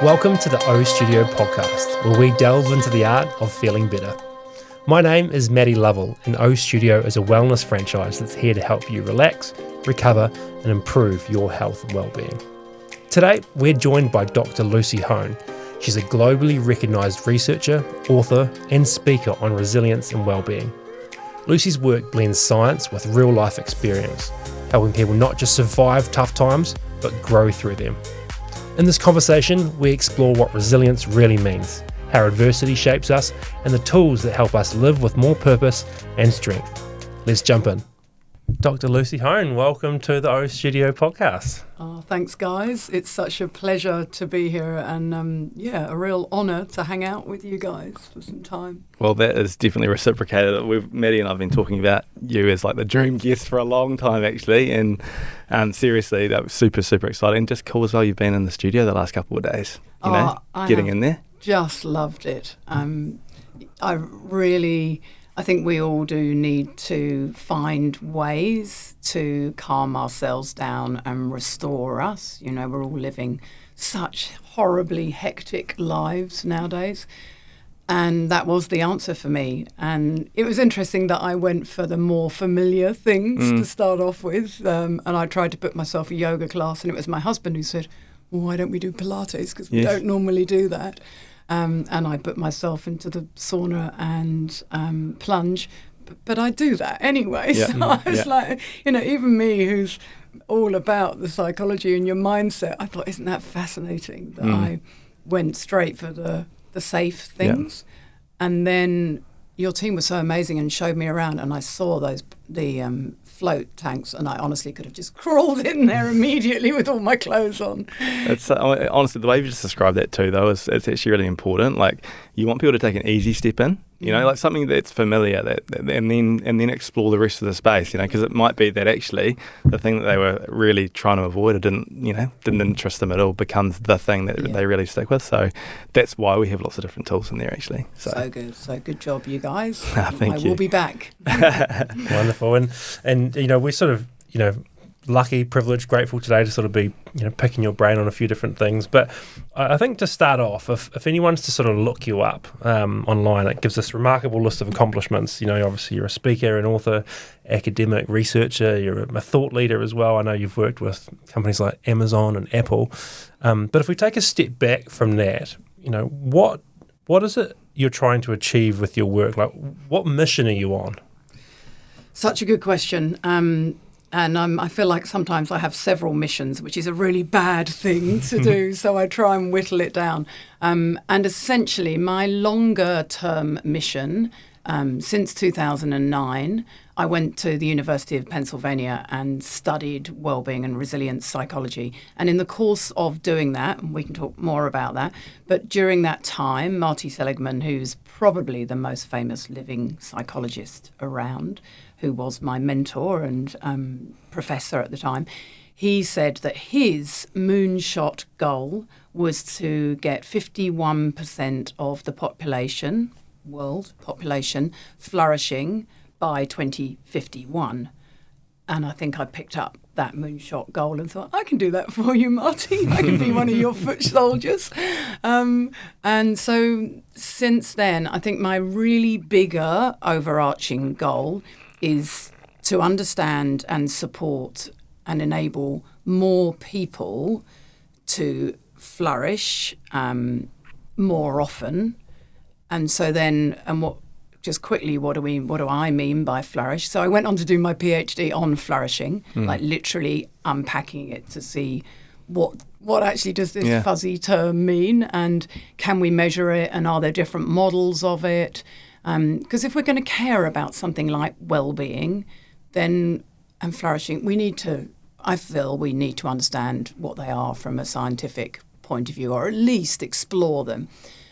Welcome to the O Studio podcast, where we delve into the art of feeling better. My name is Maddie Lovell, and O Studio is a wellness franchise that's here to help you relax, recover, and improve your health and well-being. Today, we're joined by Dr. Lucy Hone. She's a globally recognised researcher, author, and speaker on resilience and well-being. Lucy's work blends science with real-life experience, helping people not just survive tough times, but grow through them. In this conversation, we explore what resilience really means, how adversity shapes us, and the tools that help us live with more purpose and strength. Let's jump in. Dr. Lucy Hone, welcome to the O Studio podcast. Oh, thanks, guys. It's such a pleasure to be here and, a real honour to hang out with you guys for some time. Well, that is definitely reciprocated. Maddie and I have been talking about you as like the dream guest for a long time, actually, and seriously, that was super, super exciting. Just cool as well you've been in the studio the last couple of days, getting in there. Just loved it. I think we all do need to find ways to calm ourselves down and restore us. You know, we're all living such horribly hectic lives nowadays. And that was the answer for me. And it was interesting that I went for the more familiar things to start off with. And I tried to book myself a yoga class, and it was my husband who said, well, why don't we do Pilates? Because we don't normally do that. And I put myself into the sauna and plunge, but I do that anyway. Yeah. So I was like, even me who's all about the psychology and your mindset, I thought, isn't that fascinating that I went straight for the safe things. And then your team was so amazing and showed me around, and I saw the float tanks, and I honestly could have just crawled in there immediately with all my clothes on. It's honestly, the way you just described that too, though, it's actually really important. Like, you want people to take an easy step in, like something that's familiar, and then explore the rest of the space, because it might be that actually the thing that they were really trying to avoid or didn't interest them at all becomes the thing that they really stick with. So that's why we have lots of different tools in there, actually. So good job, you guys. Thank you. I will be back. Wonderful. And we're sort of, lucky, privileged, grateful today to sort of be, picking your brain on a few different things. But I think to start off, if anyone's to sort of look you up online, it gives this remarkable list of accomplishments. Obviously you're a speaker, an author, academic, researcher, you're a thought leader as well. I know you've worked with companies like Amazon and Apple. But if we take a step back from that, what is it you're trying to achieve with your work? Like, what mission are you on? Such a good question. And I feel like sometimes I have several missions, which is a really bad thing to do. So I try and whittle it down. And essentially, my longer term mission, since 2009, I went to the University of Pennsylvania and studied wellbeing and resilience psychology. And in the course of doing that, and we can talk more about that, but during that time, Marty Seligman, who's probably the most famous living psychologist around, who was my mentor and professor at the time, he said that his moonshot goal was to get 51% of the world population, flourishing by 2051. And I think I picked up that moonshot goal and thought, I can do that for you, Marty. I can be one of your foot soldiers. And so since then, I think my really bigger overarching goal is to understand and support and enable more people to flourish more often. And so then, what do I mean by flourish? So I went on to do my PhD on flourishing, like literally unpacking it to see what actually does this fuzzy term mean, and can we measure it, and are there different models of it? Because if we're going to care about something like well-being, and flourishing, we need to understand what they are from a scientific point of view, or at least explore them.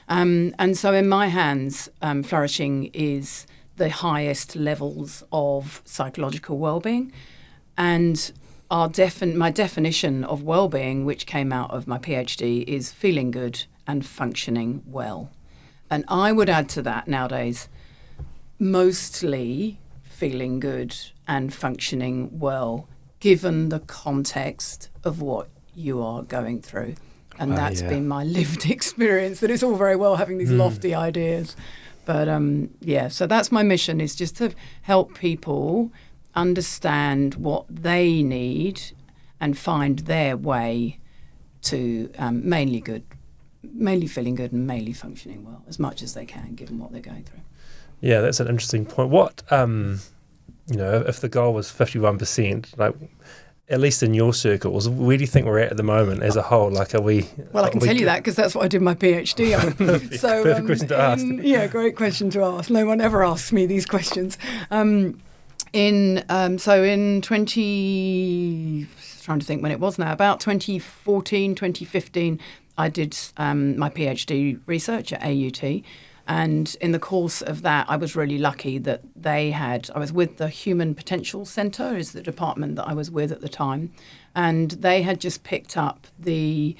And so in my hands, flourishing is the highest levels of psychological well-being. And my definition of well-being, which came out of my PhD, is feeling good and functioning well. And I would add to that nowadays, mostly feeling good and functioning well, given the context of what you are going through. And that's yeah. been my lived experience, that it's all very well having these lofty ideas. But so that's my mission, is just to help people understand what they need and find their way to mainly feeling good and mainly functioning well as much as they can, given what they're going through. Yeah, that's an interesting point. What, if the goal was 51%, like, at least in your circles, where do you think we're at the moment as a whole? Like, are we... Well, I can tell you that because that's what I did my PhD on. So, perfect question to ask. Great question to ask. No one ever asks me these questions. In 2014, 2015, I did my PhD research at AUT. And in the course of that, I was really lucky that I was with the Human Potential Centre, is the department that I was with at the time. And they had just picked up the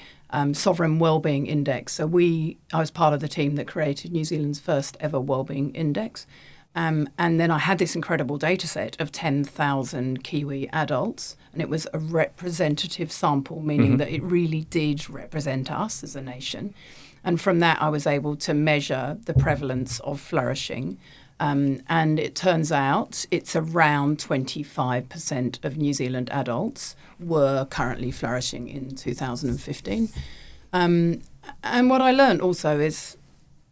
Sovereign Wellbeing Index. So I was part of the team that created New Zealand's first ever Wellbeing Index. And then I had this incredible data set of 10,000 Kiwi adults, and it was a representative sample, meaning that it really did represent us as a nation. And from that, I was able to measure the prevalence of flourishing. And it turns out it's around 25% of New Zealand adults were currently flourishing in 2015. And what I learned also is,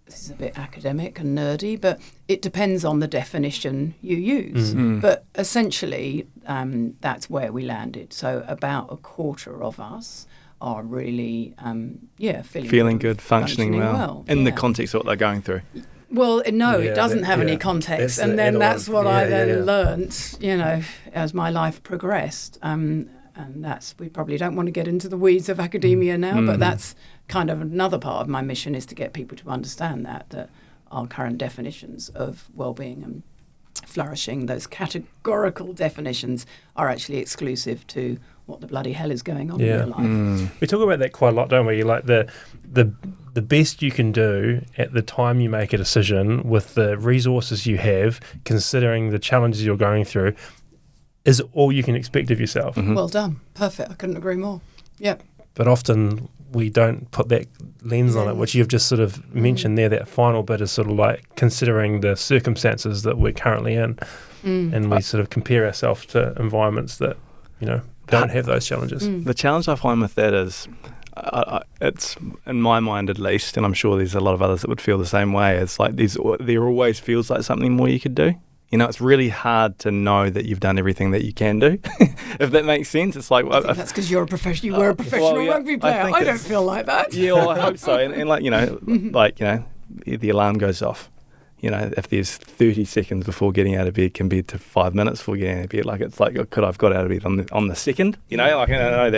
this is a bit academic and nerdy, but it depends on the definition you use. But essentially, that's where we landed. So about a quarter of us are really, feeling good, functioning well. In the context of what they're going through. Well, no, it doesn't have any context. And then that's what I learnt, as my life progressed. And we probably don't want to get into the weeds of academia now, but that's kind of another part of my mission, is to get people to understand that our current definitions of well-being and flourishing, those categorical definitions, are actually exclusive to what the bloody hell is going on in your life. We talk about that quite a lot, don't we? Like the best you can do at the time you make a decision with the resources you have, considering the challenges you're going through, is all you can expect of yourself. Well done. Perfect. I couldn't agree more. Yep. But often we don't put that lens on it, which you've just sort of mentioned there. That final bit is sort of like considering the circumstances that we're currently in, and we sort of compare ourselves to environments that, don't have those challenges. The challenge I find with that is, it's, in my mind at least, and I'm sure there's a lot of others that would feel the same way, it's like there always feels like something more you could do. It's really hard to know that you've done everything that you can do, if that makes sense. It's like... I think that's because you're a professional. You were a professional rugby player. I don't feel like that. Yeah, well, I hope so. And the alarm goes off. If there's 30 seconds before getting out of bed compared to 5 minutes before getting out of bed, it's like, could I've got out of bed on the second? I know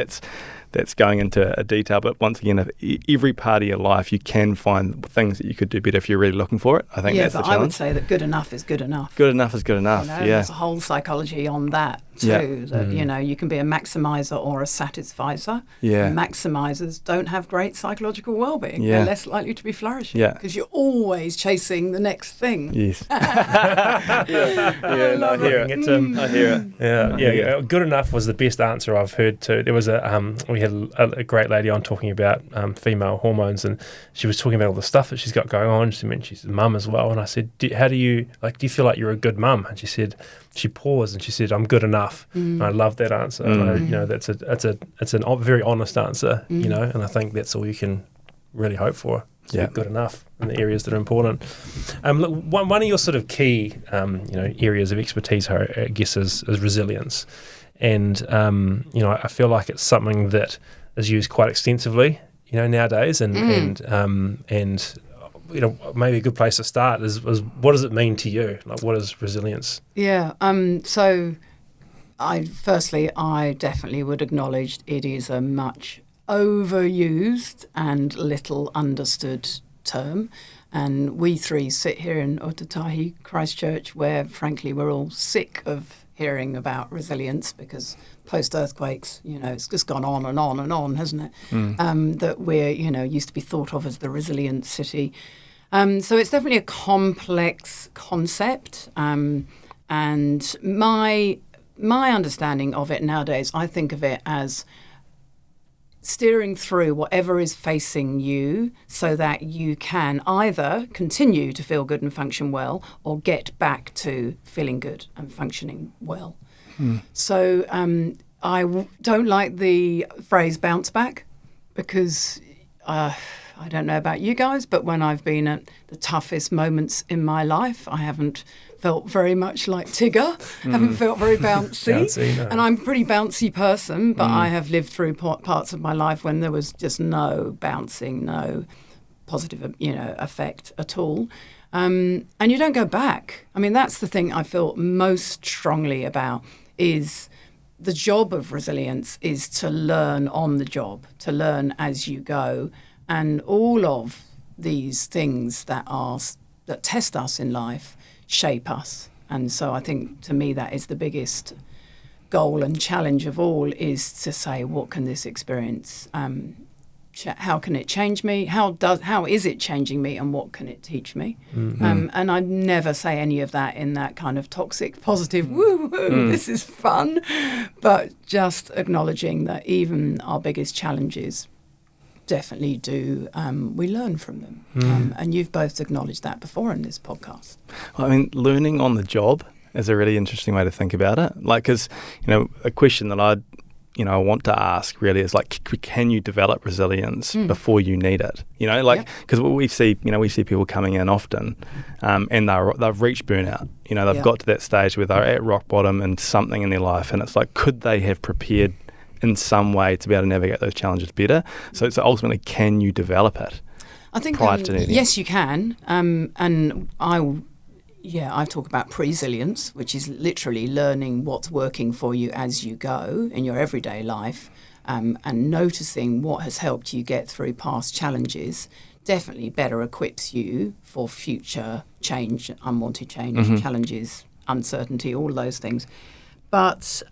that's going into a detail, but once again, every part of your life, you can find things that you could do better if you're really looking for it. I think that's the challenge. I would say that good enough is good enough. Good enough is good enough, There's a whole psychology on that too, that, you can be a maximizer or a satisfizer. Yeah. Maximizers don't have great psychological well-being. They're less likely to be flourishing because you're always chasing the next thing. Yes. I hear it. Yeah. Good enough was the best answer I've heard too. There was we had a great lady on talking about female hormones, and she was talking about all the stuff that she's got going on. She mentioned she's a mum as well, and I said, do you feel like you're a good mum? And she paused and she said, I'm good enough. And I love that answer. It's a very honest answer, and I think that's all you can really hope for. Be good enough in the areas that are important. Look, one of your sort of key areas of expertise, I guess, is resilience. And I feel like it's something that is used quite extensively, nowadays, and maybe a good place to start is what does it mean to you? Like, what is resilience? Yeah. So I definitely would acknowledge it is a much overused and little understood term. And we three sit here in Otatahi, Christchurch, where frankly we're all sick of hearing about resilience, because post-earthquakes, it's just gone on and on and on, hasn't it? That we're, used to be thought of as the resilient city. So it's definitely a complex concept. And my understanding of it nowadays, I think of it as steering through whatever is facing you so that you can either continue to feel good and function well or get back to feeling good and functioning well. So don't like the phrase bounce back because I don't know about you guys, but when I've been at the toughest moments in my life, I haven't felt very much like Tigger, haven't felt very bouncy. No. And I'm a pretty bouncy person, but I have lived through parts of my life when there was just no bouncing, no positive, effect at all. And you don't go back. I mean, that's the thing I feel most strongly about is the job of resilience is to learn on the job, to learn as you go. And all of these things that test us in life shape us. And so I think, to me, that is the biggest goal and challenge of all, is to say, what can this experience, how can it change me? How is it changing me, and what can it teach me? And I never say any of that in that kind of toxic, positive, woo-hoo, this is fun, but just acknowledging that even our biggest challenges definitely do. We learn from them. And you've both acknowledged that before in this podcast. I mean, learning on the job is a really interesting way to think about it. Like, because, a question that I want to ask really is like, can you develop resilience before you need it? Because we see people coming in often, and they've reached burnout. They've got to that stage where they're at rock bottom and something in their life, and it's like, could they have prepared in some way to be able to navigate those challenges better? So ultimately, can you develop it? I think prior to needing yes, you can. And I talk about presilience, which is literally learning what's working for you as you go in your everyday life, and noticing what has helped you get through past challenges. Definitely better equips you for future change, unwanted change, challenges, uncertainty, all those things. But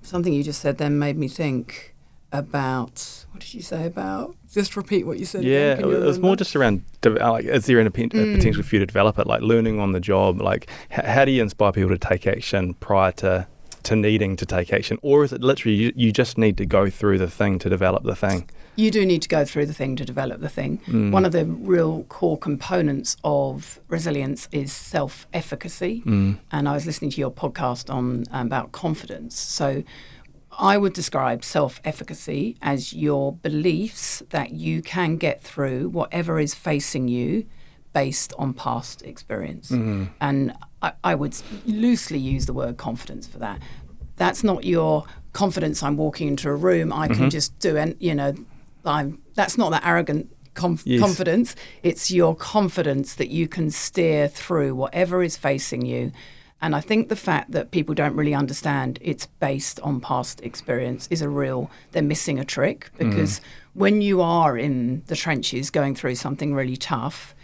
something you just said then made me think about, what did you say about, just repeat what you said again. It was more just around, is there a potential for you to develop it, like learning on the job? Like, how do you inspire people to take action prior to needing to take action? Or is it literally you just need to go through the thing to develop the thing? You do need to go through the thing to develop the thing. One of the real core components of resilience is self-efficacy. And I was listening to your podcast on about confidence. So I would describe self-efficacy as your beliefs that you can get through whatever is facing you based on past experience. And I would loosely use the word confidence for that. That's not your confidence, I'm walking into a room, I can just do it, that's not that arrogant confidence. It's your confidence that you can steer through whatever is facing you. And I think the fact that people don't really understand it's based on past experience is they're missing a trick, because when you are in the trenches going through something really tough,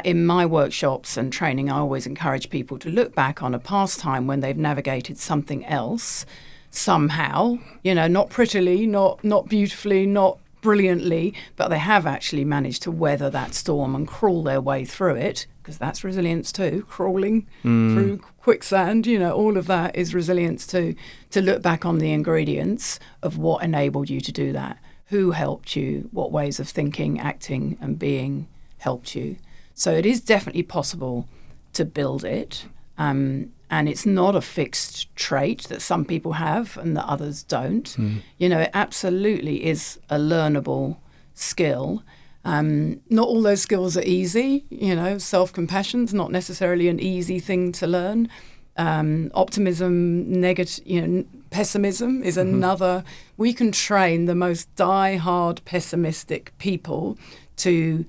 in my workshops and training, I always encourage people to look back on a past time when they've navigated something else somehow, not prettily, not beautifully, not brilliantly, but they have actually managed to weather that storm and crawl their way through it, because that's resilience too, crawling through quicksand, all of that is resilience too, to look back on the ingredients of what enabled you to do that, who helped you, what ways of thinking, acting and being helped you. So it is definitely possible to build it, and it's not a fixed trait that some people have and that others don't. It absolutely is a learnable skill. Not all those skills are easy. Self-compassion is not necessarily an easy thing to learn. Optimism, pessimism is another. We can train the most die-hard pessimistic people to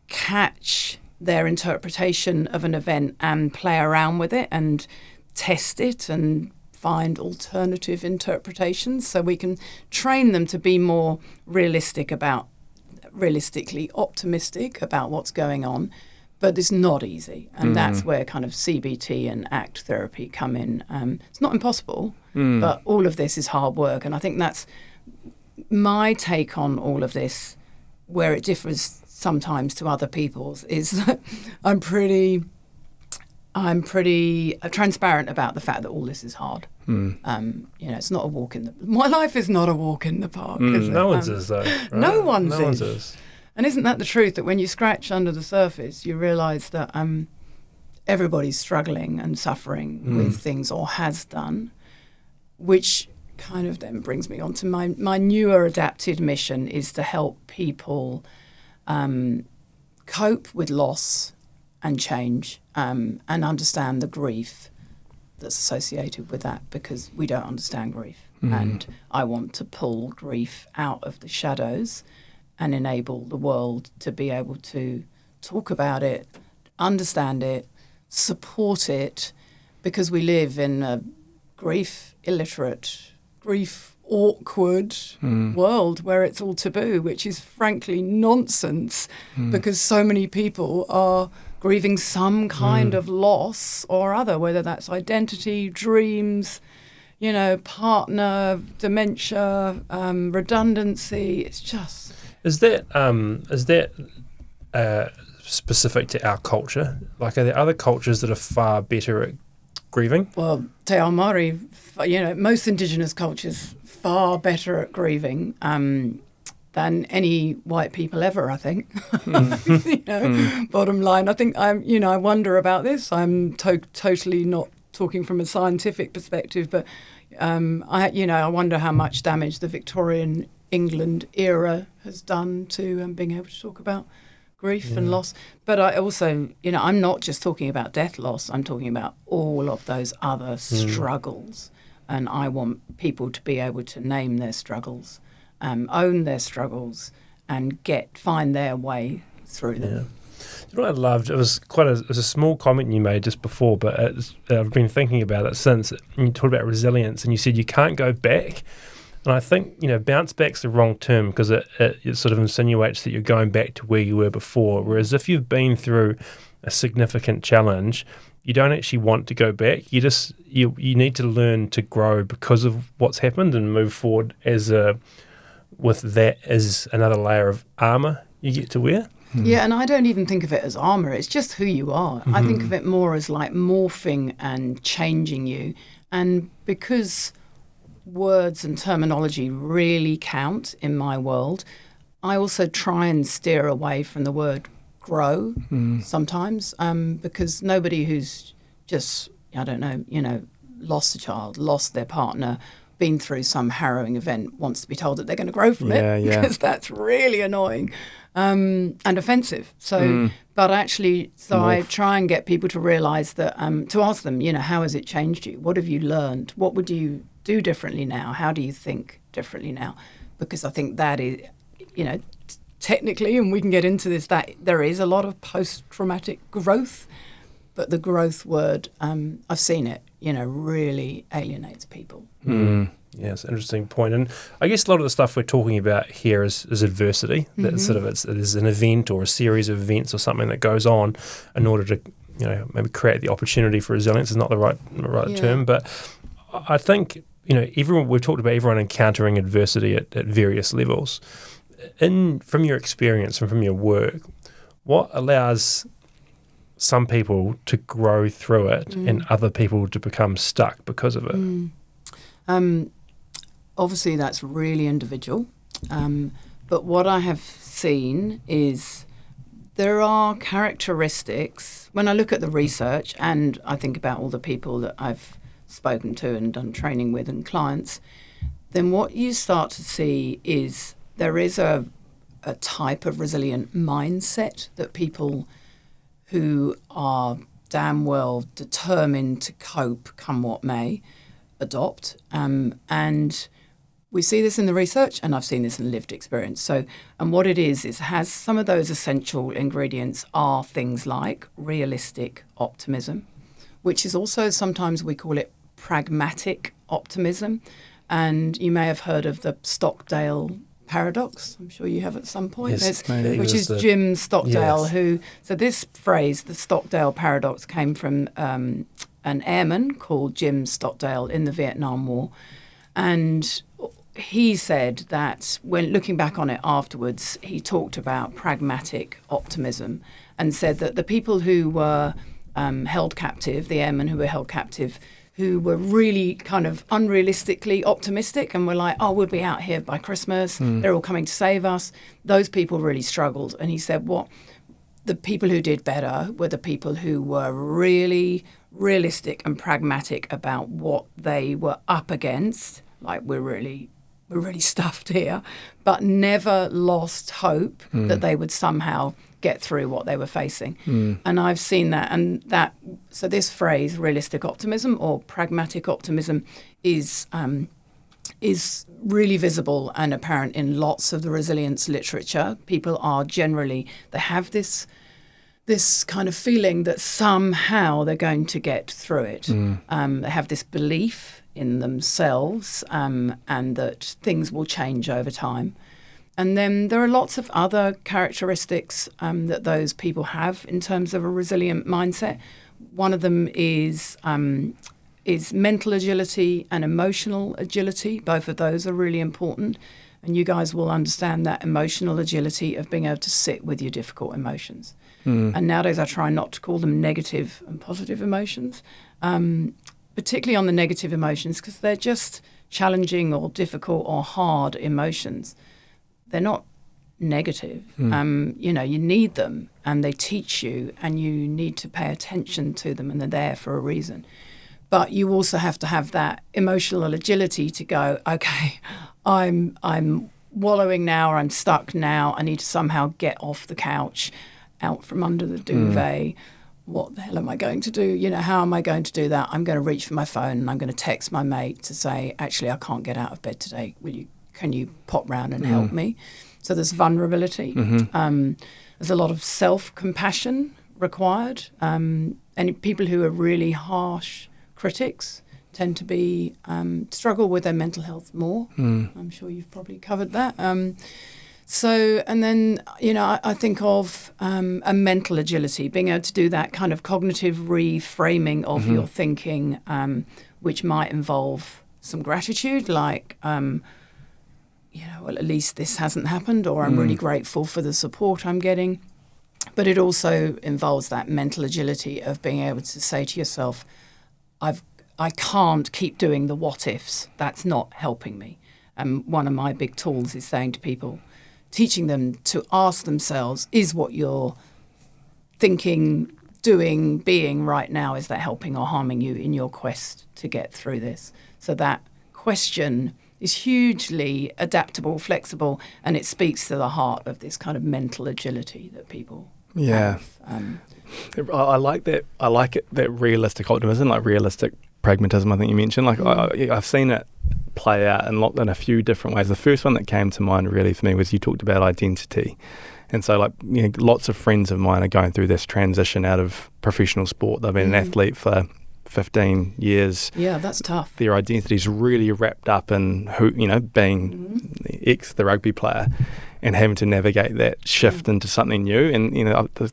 catch their interpretation of an event and play around with it and test it and find alternative interpretations. So we can train them to be more realistically optimistic about what's going on. But it's not easy. And that's where kind of CBT and ACT therapy come in. It's not impossible, but all of this is hard work. And I think that's my take on all of this, where it differs sometimes to other people's, is that I'm pretty transparent about the fact that all this is hard. It's not a walk in the... My life is not a walk in the park, is it? No one's is, though. Right? No one's No one's is. is. And isn't that the truth, that when you scratch under the surface, you realise that everybody's struggling and suffering with things, or has done, which kind of then brings me on to my newer adapted mission, is to help people cope with loss and change, and understand the grief that's associated with that, because we don't understand grief. And I want to pull grief out of the shadows and enable the world to be able to talk about it, understand it, support it, because we live in a grief illiterate, grief awkward world where it's all taboo, which is frankly nonsense, because so many people are grieving some kind of loss or other, whether that's identity, dreams, partner, dementia, redundancy. It's just... Is that specific to our culture? Like, are there other cultures that are far better at grieving? Well, Te Ao Māori, most Indigenous cultures far better at grieving than any white people ever, I think. Bottom line, I think I wonder about this. I'm totally not talking from a scientific perspective, but I wonder how much damage the Victorian England era has done to being able to talk about grief and loss. But I also, I'm not just talking about death loss, I'm talking about all of those other struggles. And I want people to be able to name their struggles, own their struggles, and find their way through them. Yeah. You know what I loved? It was a small comment you made just before, but I've been thinking about it since. You talked about resilience, and you said you can't go back. And I think, bounce back's the wrong term, because it sort of insinuates that you're going back to where you were before. Whereas if you've been through a significant challenge, you don't actually want to go back. You need to learn to grow because of what's happened and move forward with that as another layer of armour you get to wear. Yeah, and I don't even think of it as armour. It's just who you are. I think of it more as like morphing and changing you. And because words and terminology really count in my world, I also try and steer away from the word grow sometimes, because nobody who's just, lost a child, lost their partner, been through some harrowing event wants to be told that they're going to grow from it, because that's really annoying and offensive. So, but actually, I try and get people to realise that, to ask them, how has it changed you? What have you learned? What would you do differently now? How do you think differently now? Because I think that is, technically, and we can get into this, that there is a lot of post-traumatic growth, but the growth word, I've seen it, really alienates people. Yeah, it's an interesting point. And I guess a lot of the stuff we're talking about here is adversity. That sort of there's an event or a series of events or something that goes on in order to, maybe create the opportunity for resilience is not the right term. But I think, we've talked about everyone encountering adversity at various levels. From your experience and from your work, what allows some people to grow through it and other people to become stuck because of it? Obviously, that's really individual. But what I have seen is there are characteristics. When I look at the research and I think about all the people that I've spoken to and done training with and clients, then what you start to see is there is a type of resilient mindset that people who are damn well determined to cope, come what may, adopt. And we see this in the research, and I've seen this in lived experience. So, and what it is has some of those essential ingredients are things like realistic optimism, which is also sometimes we call it pragmatic optimism. And you may have heard of the Stockdale paradox. I'm sure you have at some point. Yes, which is Jim Stockdale, so this phrase, the Stockdale paradox, came from an airman called Jim Stockdale in the Vietnam War. And he said that when looking back on it afterwards, he talked about pragmatic optimism and said that the people who were held captive, the airmen who were held captive, who were really kind of unrealistically optimistic and were like, oh, we'll be out here by Christmas. They're all coming to save us. Those people really struggled. And he said, the people who did better were the people who were really realistic and pragmatic about what they were up against. Like, we're really stuffed here, but never lost hope that they would somehow get through what they were facing. And I've seen that, so this phrase, realistic optimism or pragmatic optimism, is really visible and apparent in lots of the resilience literature. People are generally, they have this kind of feeling that somehow they're going to get through it. They have this belief in themselves and that things will change over time. And then there are lots of other characteristics that those people have in terms of a resilient mindset. One of them is mental agility and emotional agility. Both of those are really important. And you guys will understand that emotional agility of being able to sit with your difficult emotions. And nowadays I try not to call them negative and positive emotions, particularly on the negative emotions, because they're just challenging or difficult or hard emotions. They're not negative. You need them and they teach you and you need to pay attention to them and they're there for a reason. But you also have to have that emotional agility to go, okay, I'm wallowing now or I'm stuck now. I need to somehow get off the couch, out from under the duvet. What the hell am I going to do? How am I going to do that? I'm going to reach for my phone and I'm going to text my mate to say, actually, I can't get out of bed today. Can you pop round and help me? So there's vulnerability. There's a lot of self-compassion required. And people who are really harsh critics tend to be struggle with their mental health more. I'm sure you've probably covered that. And then, I think of a mental agility, being able to do that kind of cognitive reframing of your thinking, which might involve some gratitude, like, well, at least this hasn't happened, or I'm really grateful for the support I'm getting. But it also involves that mental agility of being able to say to yourself, I can't keep doing the what ifs. That's not helping me. And one of my big tools is saying to people, teaching them to ask themselves, is what you're thinking, doing, being right now, is that helping or harming you in your quest to get through this? So that question is hugely adaptable, flexible, and it speaks to the heart of this kind of mental agility that people have. I like that. I like it, that realistic optimism, like realistic pragmatism, I think you mentioned. Like I've seen it play out in a few different ways. The first one that came to mind really for me was you talked about identity. And so lots of friends of mine are going through this transition out of professional sport. They've been an athlete for 15 years. Yeah, that's tough. Their identity is really wrapped up in being the rugby player and having to navigate that shift into something new. And,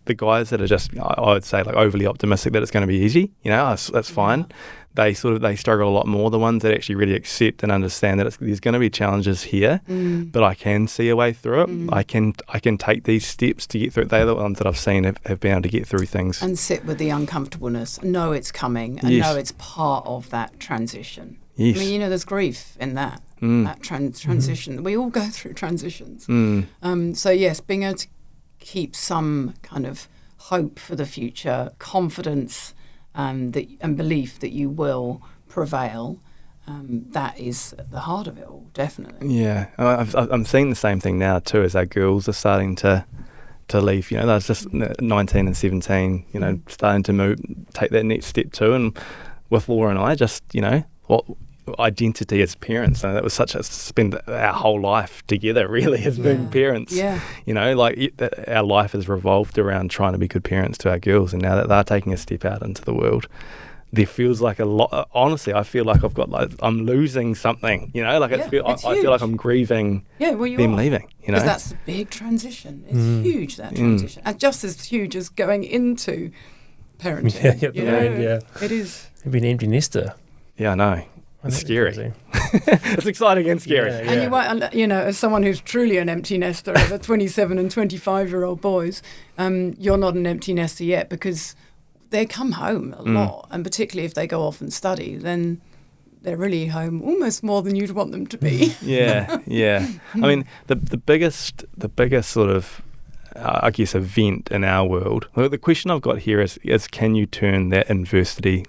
the guys that are just, I would say, like overly optimistic that it's going to be easy, that's fine. They struggle a lot more. The ones that actually really accept and understand that there's going to be challenges here, but I can see a way through it. I can take these steps to get through it. They're the ones that I've seen have been able to get through things. And sit with the uncomfortableness, know it's coming, and know it's part of that transition. Yes. I mean, there's grief in that transition. We all go through transitions. So yes, being able to keep some kind of hope for the future, confidence, and belief that you will prevail, that is at the heart of it all, definitely. Yeah, I'm seeing the same thing now too, as our girls are starting to leave. They're just 19 and 17, starting to take that next step too. And with Laura and I, just, what identity as parents, and that was spend our whole life together really as being parents. Our life has revolved around trying to be good parents to our girls, and now that they're taking a step out into the world, there feels like a lot. Honestly, I feel like I'm losing something. I feel like I'm grieving them leaving. Because that's a big transition. It's huge, that transition, and just as huge as going into parenting. It is. You'd be an empty nester. Yeah, I know. It's scary. It's exciting and scary. And you might, as someone who's truly an empty nester of 27 and 25-year-old boys, you're not an empty nester yet, because they come home a lot, and particularly if they go off and study, then they're really home almost more than you'd want them to be. Yeah. I mean, the biggest sort of, I guess, event in our world. The question I've got here is can you turn that adversity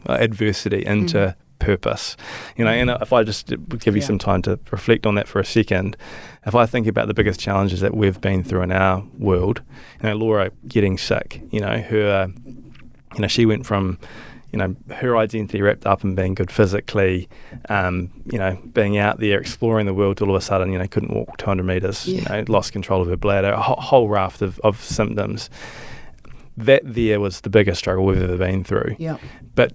into purpose? And if I just give you some time to reflect on that for a second, if I think about the biggest challenges that we've been through in our world, Laura getting sick, her, she went from, her identity wrapped up in being good physically, being out there exploring the world, to all of a sudden, couldn't walk 200 metres, lost control of her bladder, a whole raft of symptoms. That there was the biggest struggle we've ever been through. Yeah. But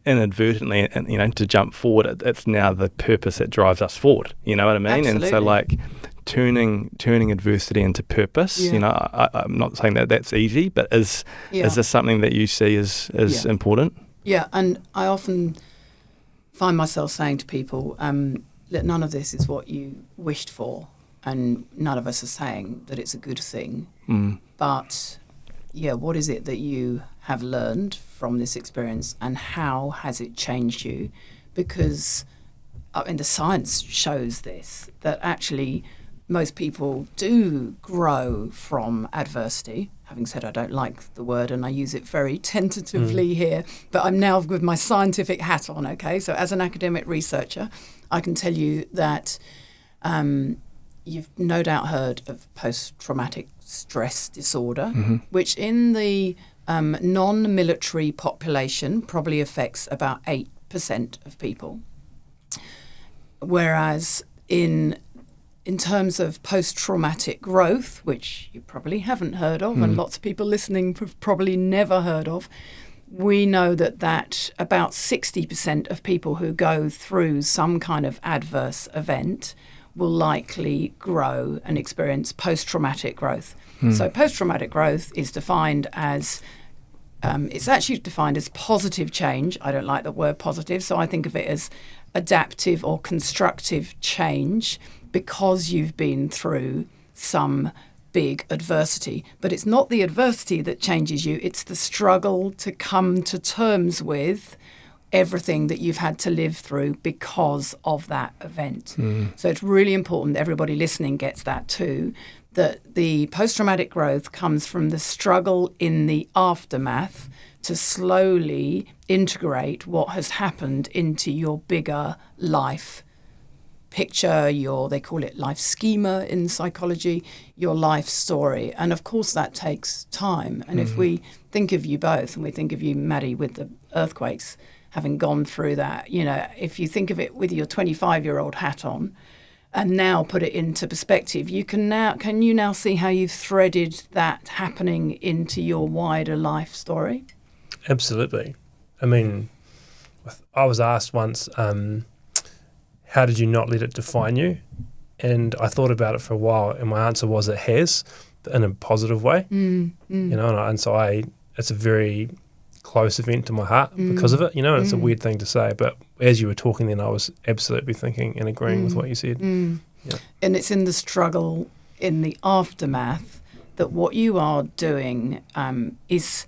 inadvertently, to jump forward, it's now the purpose that drives us forward. You know what I mean? Absolutely. And so, turning adversity into purpose. I'm not saying that that's easy, but is this something that you see as important? Yeah, and I often find myself saying to people that none of this is what you wished for, and none of us are saying that it's a good thing. But what is it that you have learned from this experience, and how has it changed you? Because the science shows this, that actually most people do grow from adversity. Having said I don't like the word and I use it very tentatively here, but I'm now with my scientific hat on, okay? So as an academic researcher, I can tell you that you've no doubt heard of post-traumatic stress disorder, which in the non-military population probably affects about 8% of people. Whereas in terms of post-traumatic growth, which you probably haven't heard of, and lots of people listening have probably never heard of, we know that about 60% of people who go through some kind of adverse event will likely grow and experience post-traumatic growth. So post-traumatic growth is defined as, it's actually defined as positive change. I don't like the word positive, so I think of it as adaptive or constructive change, because you've been through some big adversity. But it's not the adversity that changes you, it's the struggle to come to terms with everything that you've had to live through because of that event. So it's really important that everybody listening gets that too, that the post-traumatic growth comes from the struggle in the aftermath to slowly integrate what has happened into your bigger life picture, they call it life schema in psychology, your life story. And of course that takes time. And if we think of you both, and we think of you, Maddie, with the earthquakes, having gone through that, if you think of it with your 25-year-old hat on and now put it into perspective, can you now see how you've threaded that happening into your wider life story? Absolutely. I mean, I was asked once, how did you not let it define you? And I thought about it for a while, and my answer was it has, in a positive way. And so it's a very close event to my heart because of it, and it's a weird thing to say, but as you were talking then, I was absolutely thinking and agreeing with what you said. Yeah. And it's in the struggle, in the aftermath, that what you are doing is,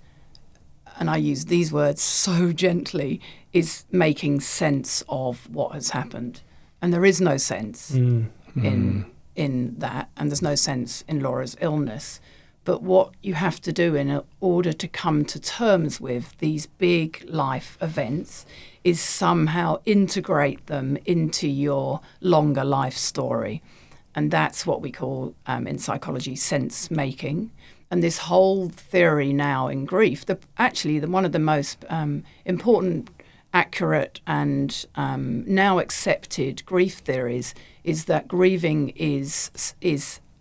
and I use these words so gently, is making sense of what has happened. And there is no sense in that, and there's no sense in Laura's illness. But what you have to do in order to come to terms with these big life events is somehow integrate them into your longer life story. And that's what we call, in psychology, sense making. And this whole theory now in grief, one of the most important, accurate and now accepted grief theories is that grieving is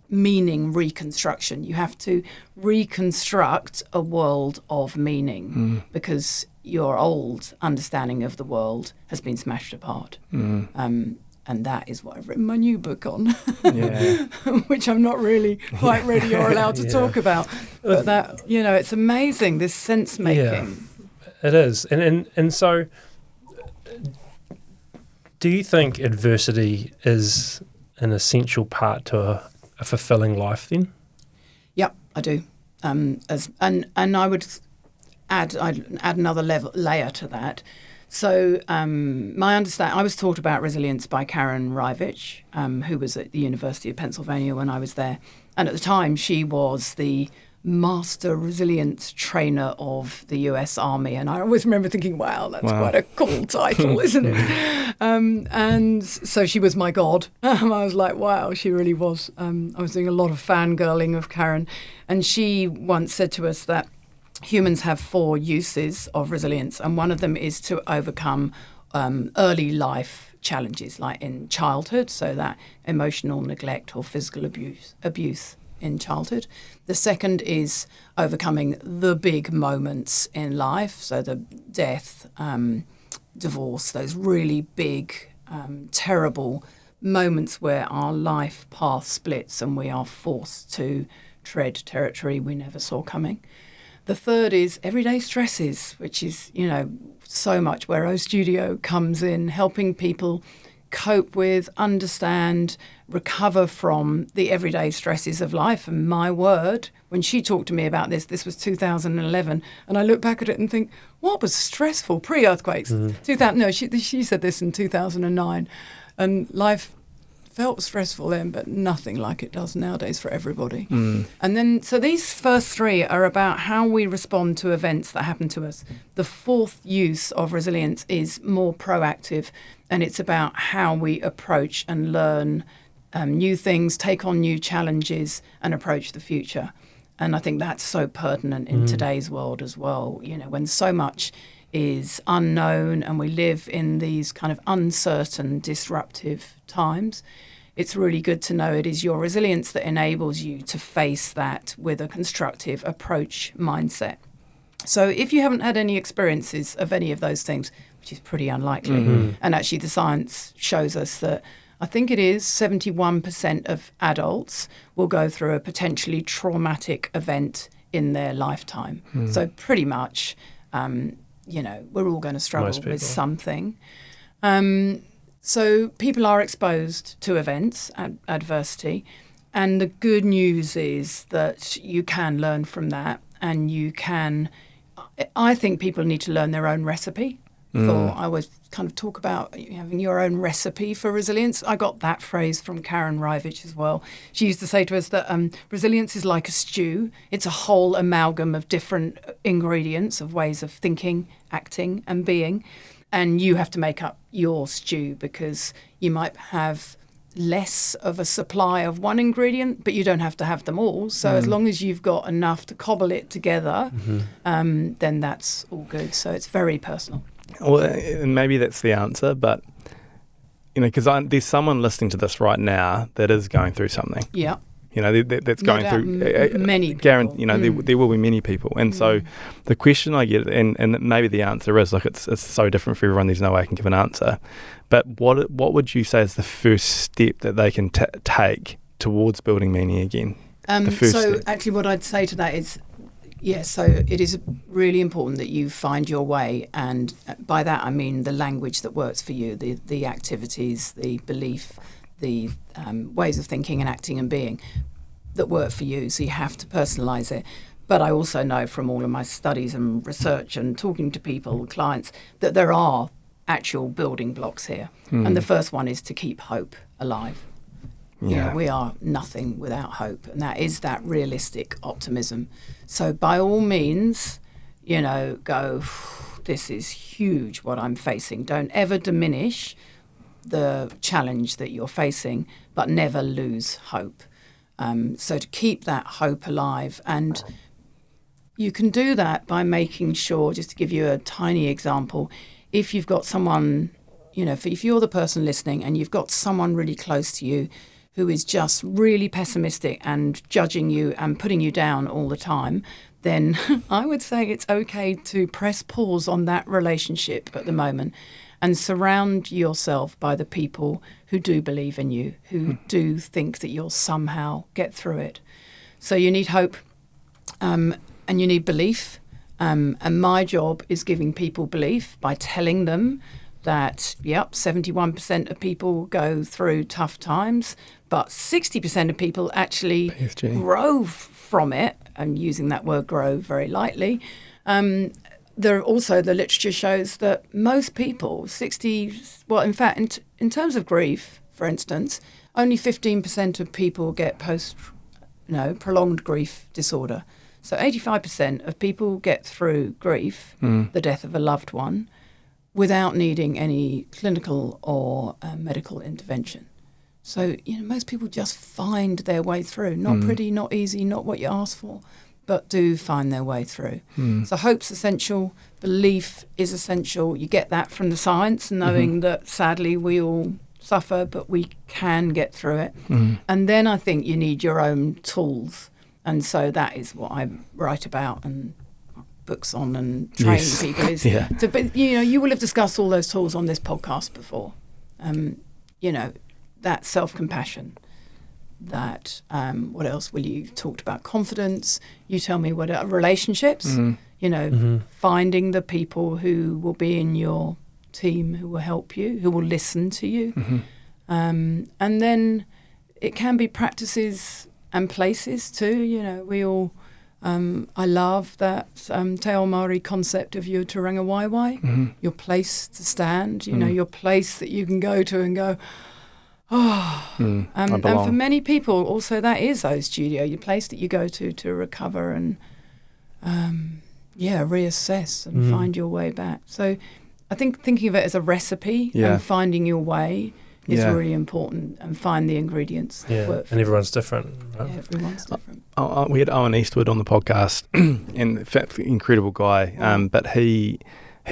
meaning reconstruction. You have to reconstruct a world of meaning because your old understanding of the world has been smashed apart. And that is what I've written my new book on, which I'm not really quite ready or allowed to talk about. But that, it's amazing, this sense making. Yeah, it is. And so do you think adversity is an essential part to a fulfilling life then? Yeah, I do. And I would add another layer to that. So my understanding, I was taught about resilience by Karen Rivich, who was at the University of Pennsylvania when I was there. And at the time, she was the Master Resilience Trainer of the US Army. And I always remember thinking, wow, that's quite a cool title, isn't it? And so she was my god. I was like, wow, she really was. I was doing a lot of fangirling of Karen. And she once said to us that humans have 4 uses of resilience, and one of them is to overcome early life challenges, like in childhood, so that emotional neglect or physical abuse in childhood. The second is overcoming the big moments in life, so the death, divorce, those really big, terrible moments where our life path splits and we are forced to tread territory we never saw coming. The third is everyday stresses, which is, so much where O Studio comes in, helping people cope with, understand, recover from the everyday stresses of life. And my word, when she talked to me about this was 2011, and I look back at it and think, what was stressful pre-earthquakes? She said this in 2009, and life felt stressful then, but nothing like it does nowadays for everybody. And then, so these first 3 are about how we respond to events that happen to us. The 4th use of resilience is more proactive, and it's about how we approach and learn new things, take on new challenges, and approach the future. And I think that's so pertinent in today's world as well, when so much is unknown and we live in these kind of uncertain, disruptive times. It's really good to know it is your resilience that enables you to face that with a constructive approach mindset. So if you haven't had any experiences of any of those things, which is pretty unlikely, and actually the science shows us that I think it is 71% of adults will go through a potentially traumatic event in their lifetime. So pretty much, we're all going to struggle with something. So people are exposed to events, adversity, and the good news is that you can learn from that, and I think people need to learn their own recipe. I always kind of talk about having your own recipe for resilience. I got that phrase from Karen Rivich as well. She used to say to us that resilience is like a stew. It's a whole amalgam of different ingredients, of ways of thinking, acting and being. And you have to make up your stew because you might have less of a supply of one ingredient, but you don't have to have them all. So as long as you've got enough to cobble it together, then that's all good. So it's very personal. Well, and maybe that's the answer, but, because there's someone listening to this right now that is going through something. Yeah. That's going through many people. There will be many people. And so the question I get, and maybe the answer is, it's so different for everyone, there's no way I can give an answer. But what would you say is the first step that they can take towards building meaning again? Actually what I'd say to that is, so it is really important that you find your way. And by that, I mean the language that works for you, the activities, the belief, the ways of thinking and acting and being that work for you. So you have to personalise it. But I also know from all of my studies and research and talking to people, clients, that there are actual building blocks here. And the first one is to keep hope alive. We are nothing without hope. And that is that realistic optimism. So by all means, go, this is huge what I'm facing. Don't ever diminish the challenge that you're facing, but never lose hope. So to keep that hope alive, and you can do that by making sure, just to give you a tiny example, if you've got someone, if you're the person listening and you've got someone really close to you who is just really pessimistic and judging you and putting you down all the time, then I would say it's okay to press pause on that relationship at the moment and surround yourself by the people who do believe in you, who do think that you'll somehow get through it. So you need hope, and you need belief. And my job is giving people belief by telling them that, 71% of people go through tough times, but 60% of people actually grow from it. I'm using that word grow very lightly. There also, the literature shows that most people, in fact, in terms of grief, for instance, only 15% of people get prolonged grief disorder. So 85% of people get through grief, the death of a loved one, without needing any clinical or medical intervention. So, most people just find their way through. Not pretty, not easy, not what you ask for, but do find their way through. So hope's essential, belief is essential. You get that from the science, knowing that sadly we all suffer, but we can get through it. And then I think you need your own tools. And so that is what I write about and books on and train people is you will have discussed all those tools on this podcast before. That self-compassion. That what else will you talked about? Confidence. You tell me what relationships. Finding the people who will be in your team, who will help you, who will listen to you, and then it can be practices and places too. We all. I love that Te Ao Māori concept of your te ranga waiwai, your place to stand. Your place that you can go to and go. And for many people also that is O Studio, your place that you go to recover and reassess and find your way back. So I think thinking of it as a recipe and finding your way is really important, and find the ingredients that work. And everyone's different, right? Yeah, everyone's different. We had Owen Eastwood on the podcast and in fact, incredible guy, but he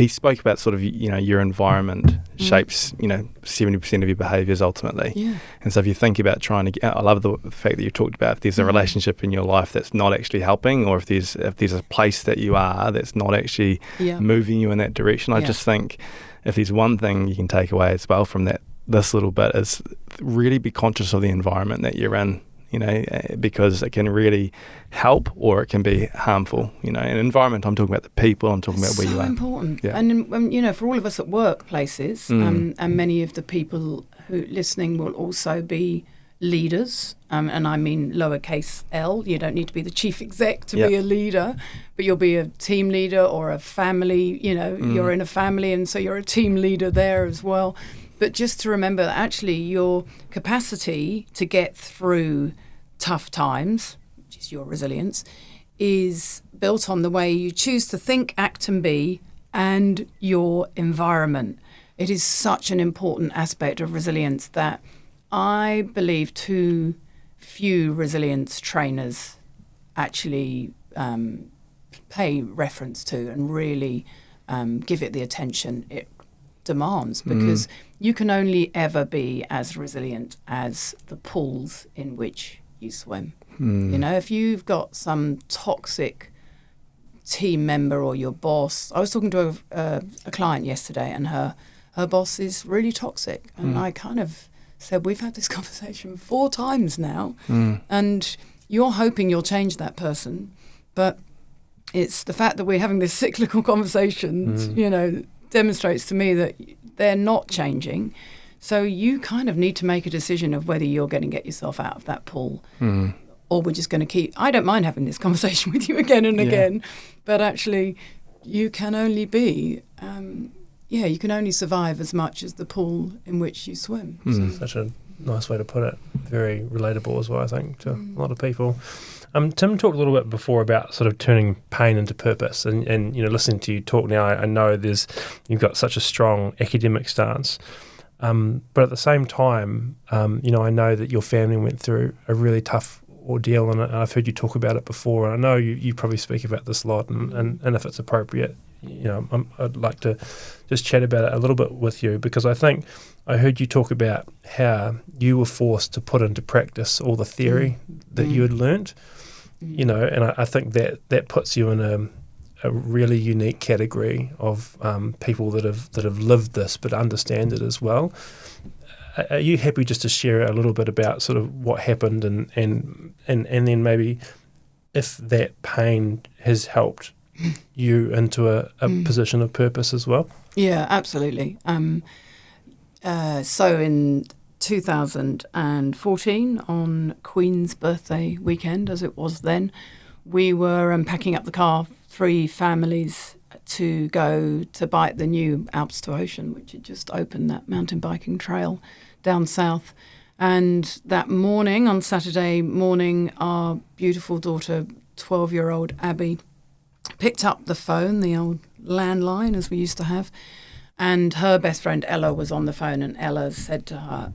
spoke about sort of, your environment shapes, 70% of your behaviours ultimately. Yeah. And so if you think about I love the fact that you talked about if there's a relationship in your life that's not actually helping, or if there's a place that you are that's not actually moving you in that direction. I just think if there's one thing you can take away as well from this little bit is really be conscious of the environment that you're in. Because it can really help or it can be harmful. In environment, I'm talking about the people, I'm talking about where you are. So important. Yeah. And, for all of us at workplaces, and many of the people who listening will also be leaders, and I mean lowercase l. You don't need to be the chief exec to be a leader, but you'll be a team leader or a family, you're in a family and so you're a team leader there as well. But just to remember that actually your capacity to get through tough times, which is your resilience, is built on the way you choose to think, act and be, and your environment. It is such an important aspect of resilience that I believe too few resilience trainers actually pay reference to and really give it the attention it demands, because you can only ever be as resilient as the pools in which you swim. If you've got some toxic team member or your boss. I was talking to a client yesterday, and her boss is really toxic, and I kind of said, we've had this conversation 4 times now, and you're hoping you'll change that person, but it's the fact that we're having this cyclical conversation, demonstrates to me that they're not changing. So you kind of need to make a decision of whether you're going to get yourself out of that pool or we're just going to keep... I don't mind having this conversation with you again and again, but actually you can only be... you can only survive as much as the pool in which you swim. So. Such a nice way to put it. Very relatable as well, I think, to a lot of people. Tim talked a little bit before about sort of turning pain into purpose, and listening to you talk now, I know you've got such a strong academic stance, but at the same time, I know that your family went through a really tough ordeal, and I've heard you talk about it before, and I know you probably speak about this a lot, and if it's appropriate, I'd like to just chat about it a little bit with you, because I think I heard you talk about how you were forced to put into practice all the theory that you had learnt. And I think that puts you in a really unique category of people that have lived this but understand it as well. Are you happy just to share a little bit about sort of what happened and then maybe if that pain has helped you into a position of purpose as well? Yeah, absolutely. So in 2014, on Queen's birthday weekend, as it was then, we were packing up the car, 3 families, to go to bike the new Alps to Ocean, which had just opened, that mountain biking trail down south. And that morning, on Saturday morning, our beautiful daughter, 12-year-old Abby, picked up the phone, the old landline as we used to have, and her best friend Ella was on the phone, and Ella said to her,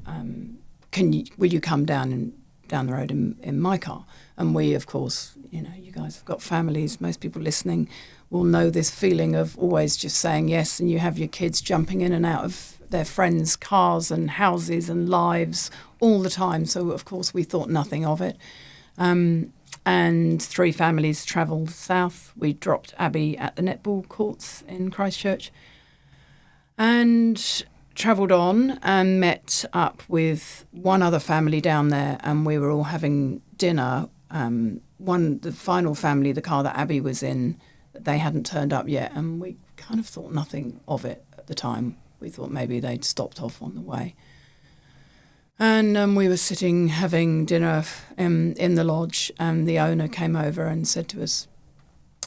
will you come down the road in my car? And we, of course, you guys have got families, most people listening will know this feeling of always just saying yes, and you have your kids jumping in and out of their friends' cars and houses and lives all the time. So, of course, we thought nothing of it. And 3 families travelled south. We dropped Abby at the netball courts in Christchurch and travelled on and met up with one other family down there, and we were all having dinner. The final family, the car that Abby was in, they hadn't turned up yet, and we kind of thought nothing of it at the time. We thought maybe they'd stopped off on the way. And we were sitting having dinner in the lodge, and the owner came over and said to us,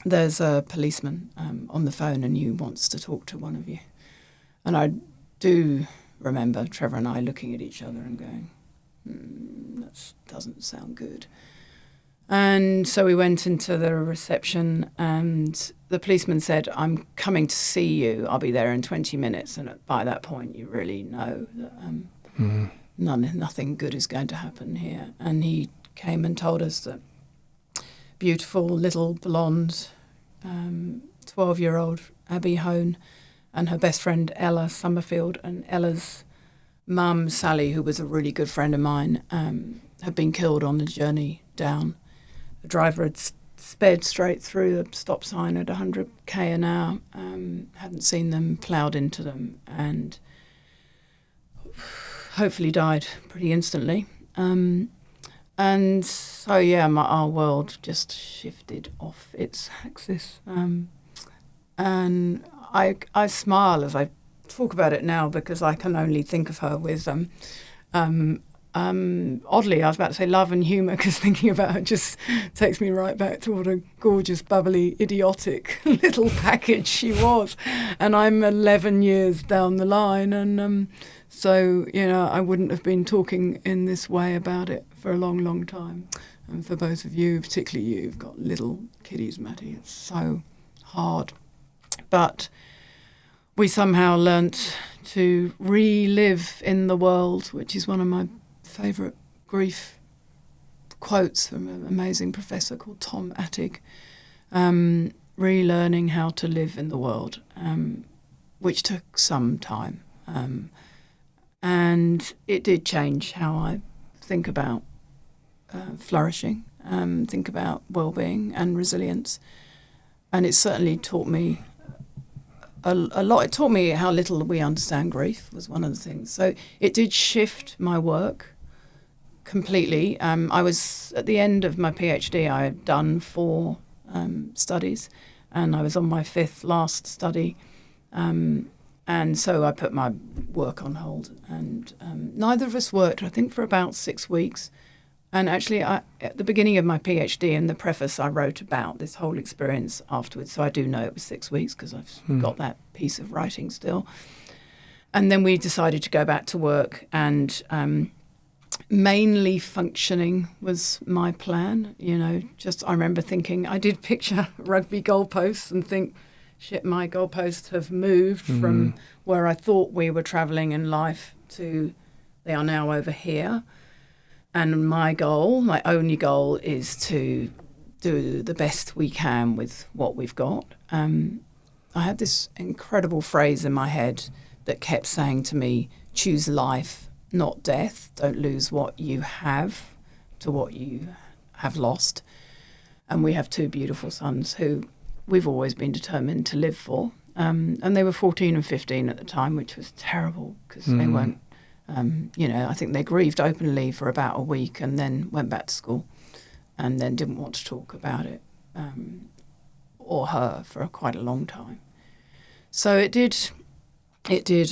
there's a policeman on the phone and he wants to talk to one of you. And I do remember Trevor and I looking at each other and going, that doesn't sound good. And so we went into the reception, and the policeman said, I'm coming to see you. I'll be there in 20 minutes. And by that point, you really know that nothing good is going to happen here. And he came and told us that beautiful little blonde 12-year-old Abby Hone and her best friend Ella Summerfield, and Ella's mum, Sally, who was a really good friend of mine, had been killed on the journey down. The driver had sped straight through the stop sign at 100 km an hour, hadn't seen them, ploughed into them, and hopefully died pretty instantly. And so, our world just shifted off its axis. And I smile as I talk about it now, because I can only think of her with oddly, I was about to say love and humour, because thinking about her just takes me right back to what a gorgeous, bubbly, idiotic little package she was. And I'm 11 years down the line, and so, I wouldn't have been talking in this way about it for a long, long time. And for both of you, particularly you, who've got little kiddies, Matty, it's so hard. But we somehow learnt to relive in the world, which is one of my favourite grief quotes from an amazing professor called Tom Attig, relearning how to live in the world, which took some time. And it did change how I think about flourishing, think about well-being and resilience. And it certainly taught me a lot. It taught me how little we understand grief, was one of the things. So it did shift my work completely. I was at the end of my PhD. I had done 4 studies, and I was on my 5th last study. And so I put my work on hold, and neither of us worked, I think, for about 6 weeks. And actually, at the beginning of my PhD, in the preface, I wrote about this whole experience afterwards. So I do know it was 6 weeks, because I've got that piece of writing still. And then we decided to go back to work, and mainly functioning was my plan. I remember thinking, I did picture rugby goalposts and think, shit, my goalposts have moved from where I thought we were travelling in life to they are now over here. And my only goal, is to do the best we can with what we've got. I had this incredible phrase in my head that kept saying to me, choose life, not death. Don't lose what you have to what you have lost. And we have 2 beautiful sons who we've always been determined to live for. And they were 14 and 15 at the time, which was terrible, because they weren't, I think they grieved openly for about a week and then went back to school and then didn't want to talk about it or her for quite a long time. So it did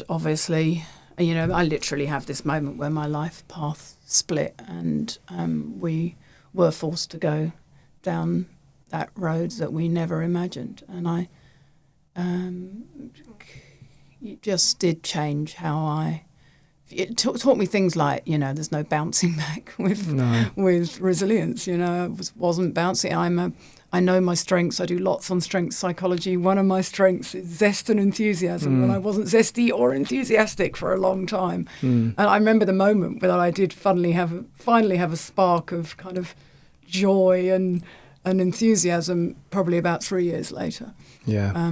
obviously, I literally have this moment where my life path split, and we were forced to go down that road that we never imagined. And it just did change how it taught me things like, there's no bouncing back with resilience. I wasn't bouncing. I know my strengths. I do lots on strength psychology. One of my strengths is zest and enthusiasm. And I wasn't zesty or enthusiastic for a long time. And I remember the moment that I did finally have a spark of kind of joy and enthusiasm probably about 3 years later. Yeah.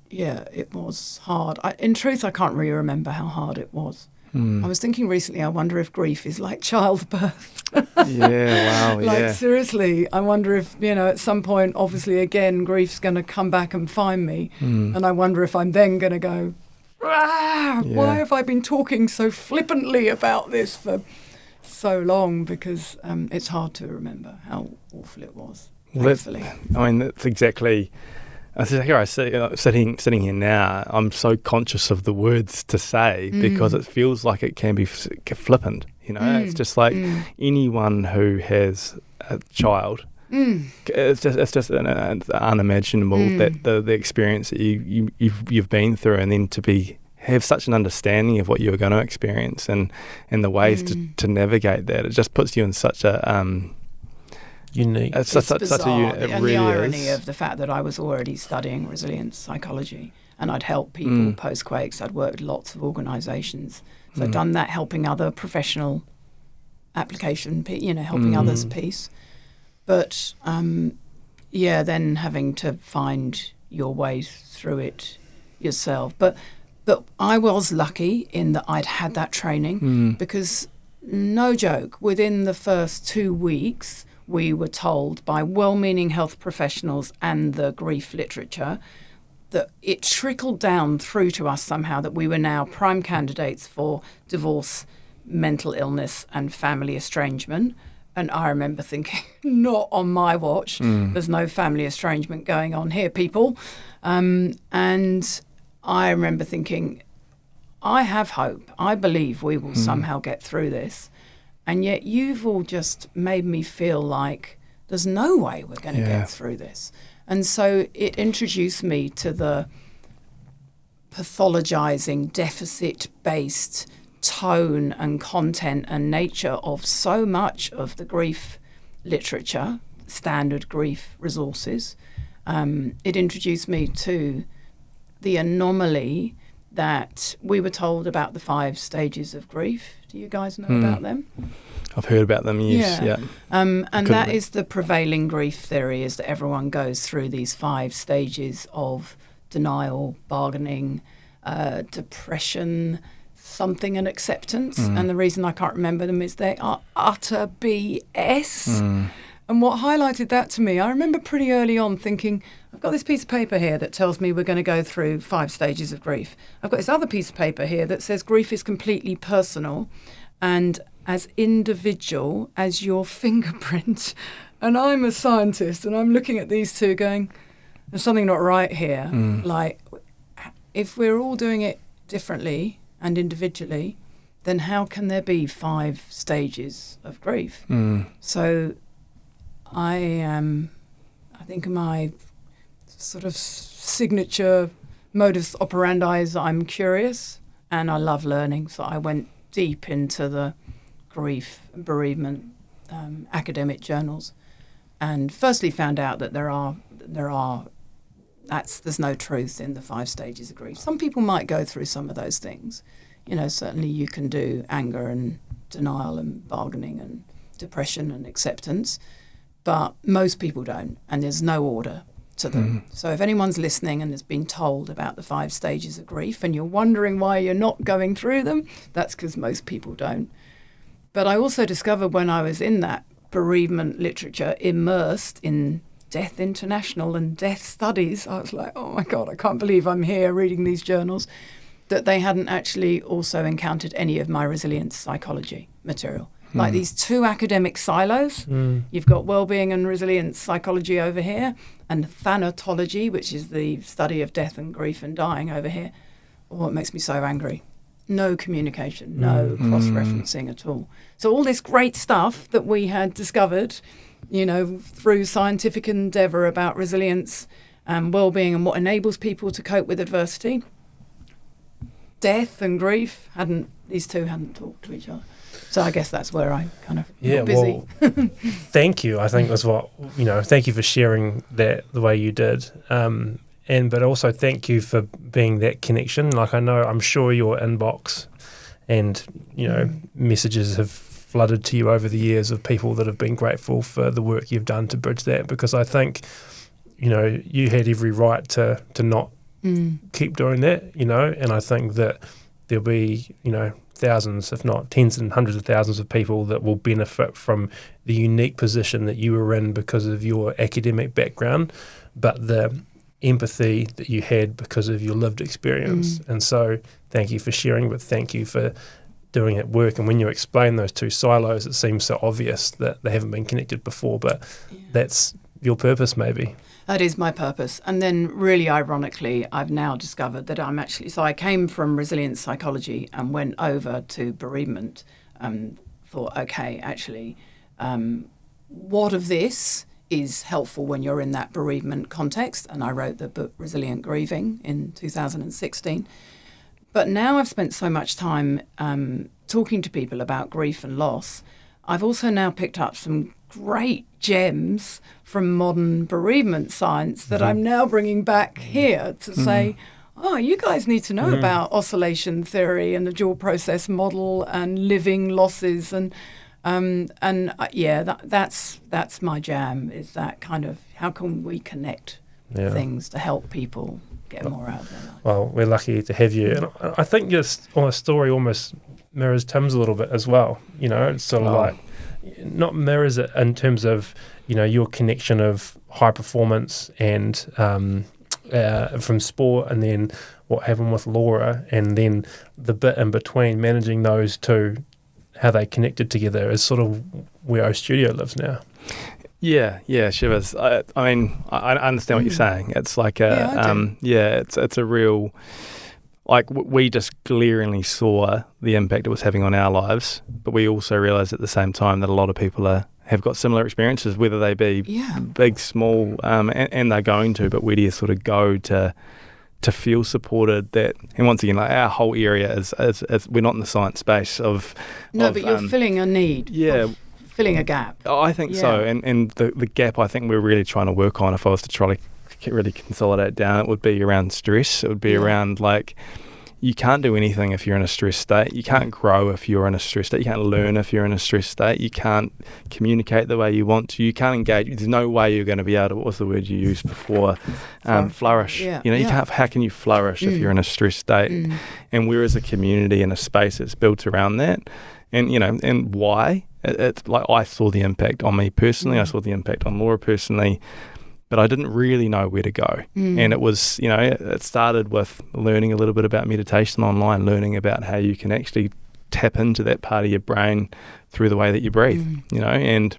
It was hard. In truth, I can't really remember how hard it was. I was thinking recently, I wonder if grief is like childbirth. Yeah, wow, seriously, I wonder if, at some point, obviously, again, grief's going to come back and find me. And I wonder if I'm then going to go, why have I been talking so flippantly about this for so long? Because it's hard to remember how awful it was, thankfully. That's exactly right. Sitting here now, I'm so conscious of the words to say because it feels like it can be flippant. It's just like anyone who has a child. It's just unimaginable that the experience that you've been through, and then to have such an understanding of what you were going to experience and the ways to navigate that. It just puts you in such a unique. It's bizarre. It really the irony is. of the fact that I was already studying resilience psychology, and I'd helped people post-quakes. I'd worked with lots of organisations. So I'd done that, helping other professional application, helping others piece. But, then having to find your way through it yourself. But I was lucky in that I'd had that training because, no joke, within the first 2 weeks, we were told by well-meaning health professionals and the grief literature that it trickled down through to us somehow that we were now prime candidates for divorce, mental illness and family estrangement. And I remember thinking, not on my watch. There's no family estrangement going on here, people. And I remember thinking, I have hope. I believe we will somehow get through this. And yet you've all just made me feel like there's no way we're going to get through this. And so it introduced me to the pathologizing, deficit-based tone and content and nature of so much of the grief literature, standard grief resources. It introduced me to the anomaly that we were told about the 5 stages of grief. Do you guys know about them? I've heard about them, yes. Yeah. And that is the prevailing grief theory, is that everyone goes through these 5 stages of denial, bargaining, depression, something, and acceptance. And the reason I can't remember them is they are utter BS. And what highlighted that to me, I remember pretty early on thinking, I've got this piece of paper here that tells me we're going to go through 5 stages of grief. I've got this other piece of paper here that says grief is completely personal and as individual as your fingerprint. And I'm a scientist and I'm looking at these two going, there's something not right here. Like, if we're all doing it differently and individually, then how can there be 5 stages of grief? So I think my sort of signature modus operandi is I'm curious and I love learning. So I went deep into the grief and bereavement academic journals, and firstly found out that there's no truth in the 5 stages of grief. Some people might go through some of those things. Certainly you can do anger and denial and bargaining and depression and acceptance. But most people don't, and there's no order to them. So if anyone's listening and has been told about the 5 stages of grief and you're wondering why you're not going through them, that's because most people don't. But I also discovered when I was in that bereavement literature, immersed in Death International and death studies, I was like, oh my God, I can't believe I'm here reading these journals, that they hadn't actually also encountered any of my resilience psychology material. Like these 2 academic silos. You've got wellbeing and resilience psychology over here, and thanatology, which is the study of death and grief and dying over here. Oh, it makes me so angry. No communication, no cross-referencing at all. So all this great stuff that we had discovered through scientific endeavour about resilience and well-being and what enables people to cope with adversity. Death and grief these two hadn't talked to each other. So I guess that's where I kind of got busy. Well, thank you. I think was what, thank you for sharing that the way you did. But also thank you for being that connection. Like I'm sure your inbox and, messages have flooded to you over the years of people that have been grateful for the work you've done to bridge that, because I think, you had every right to not keep doing that, and I think that there'll be, thousands, if not tens and hundreds of thousands of people that will benefit from the unique position that you were in because of your academic background, but the empathy that you had because of your lived experience. And so thank you for sharing, but thank you for doing that work. And when you explain those two silos, it seems so obvious that they haven't been connected before, but that's your purpose maybe. That is my purpose. And then really ironically, I've now discovered that so I came from resilience psychology and went over to bereavement and thought, okay, actually, what of this is helpful when you're in that bereavement context? And I wrote the book Resilient Grieving in 2016. But now I've spent so much time talking to people about grief and loss, I've also now picked up some great gems from modern bereavement science that I'm now bringing back here to say, you guys need to know about oscillation theory and the dual process model and living losses that's my jam, is that kind of how can we connect things to help people get more out of their life. Well, we're lucky to have you. And I think your story almost mirrors Tim's a little bit as well. It's sort of like, not mirrors it in terms of, your connection of high performance and from sport, and then what happened with Laura, and then the bit in between, managing those two, how they connected together is sort of where O Studio lives now. Yeah, Shivers. I mean, I understand what you're saying. It's like it's a real, like we just glaringly saw the impact it was having on our lives, but we also realised at the same time that a lot of people have got similar experiences, whether they be big, small, and they're going to, but where do you sort of go to feel supported? And once again, like our whole area is we're not in the science space of... No, but you're filling a need. Yeah. Filling a gap. I think so. And the gap I think we're really trying to work on, if I was to try to really consolidate down, it would be around stress. It would be around, like, you can't do anything if you're in a stress state. You can't grow if you're in a stress state. You can't learn if you're in a stress state. You can't communicate the way you want to. You can't engage. There's no way you're going to be able to, what was the word you used before? Flourish. You can't, how can you flourish if you're in a stress state? And we're as a community in a space that's built around that. And, and why? It's like I saw the impact on me personally. I saw the impact on Laura personally, but I didn't really know where to go. And it was, it started with learning a little bit about meditation online, learning about how you can actually tap into that part of your brain through the way that you breathe, and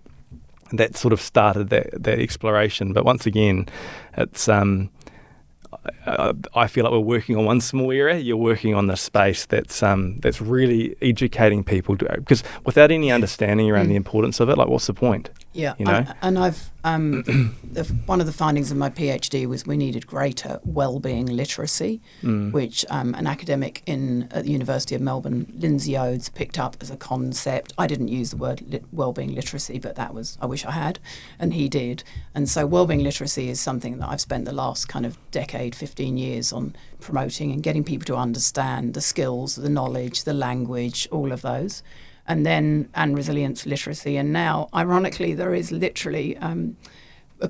that sort of started that exploration. But once again, it's I feel like we're working on one small area. You're working on the space that's really educating people, because without any understanding around the importance of it, like, what's the point? Yeah, and I've one of the findings of my PhD was we needed greater well-being literacy, which an academic at the University of Melbourne, Lindsay Odes, picked up as a concept. I didn't use the word well-being literacy, but I wish I had, and he did. And so well-being literacy is something that I've spent the last kind of decade, 15 years on promoting and getting people to understand the skills, the knowledge, the language, all of those. And resilience literacy. And now, ironically, there is literally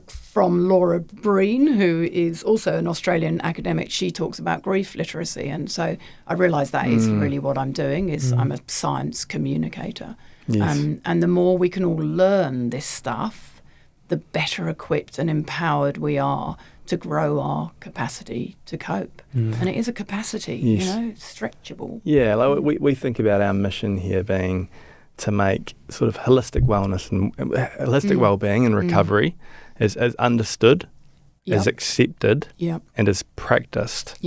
from Laura Breen, who is also an Australian academic, she talks about grief literacy. And so I realise that is really what I'm doing, is I'm a science communicator. Yes. And the more we can all learn this stuff, the better equipped and empowered we are to grow our capacity to cope. And it is a capacity, it's stretchable. Yeah, like we think about our mission here being to make sort of holistic wellness and holistic well-being and recovery is understood, is accepted, and is practiced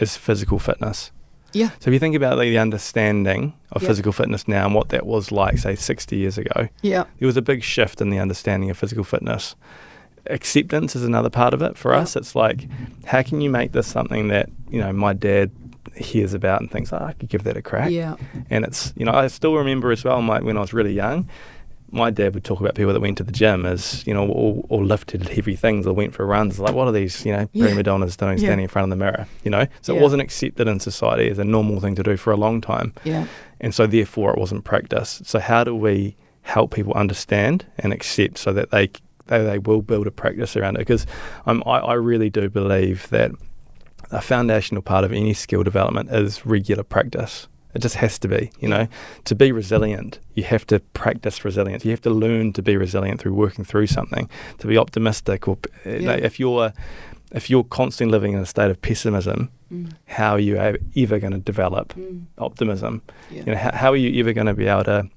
as physical fitness. Yeah. So if you think about the understanding of Yeah. physical fitness now and what that was like, say, 60 years ago, Yeah. there was a big shift in the understanding of physical fitness. Acceptance is another part of it for Yeah. us. It's like, how can you make this something that, my dad hears about and thinks, I could give that a crack. Yeah. And it's, I still remember as well, when I was really young, my dad would talk about people that went to the gym as, or lifted heavy things or went for runs. Like, what are these, prima donnas doing standing in front of the mirror, So it wasn't accepted in society as a normal thing to do for a long time. Yeah. And so therefore it wasn't practiced. So how do we help people understand and accept so that they will build a practice around it? Because I really do believe that a foundational part of any skill development is regular practice. It just has to be, To be resilient, you have to practice resilience. You have to learn to be resilient through working through something. To be optimistic, or if you're constantly living in a state of pessimism, how are you ever going to develop optimism? Yeah. How are you ever going to be able to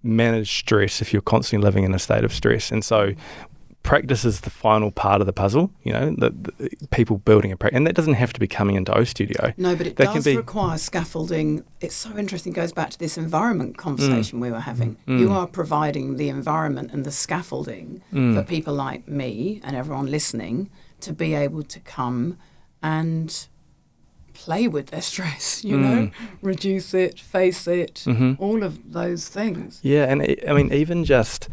manage stress if you're constantly living in a state of stress? And so practice is the final part of the puzzle, the people building a practice. And that doesn't have to be coming into O Studio. No, but it does require scaffolding. It's so interesting. It goes back to this environment conversation we were having. You are providing the environment and the scaffolding for people like me and everyone listening to be able to come and play with their stress, reduce it, face it, all of those things. Yeah, and even just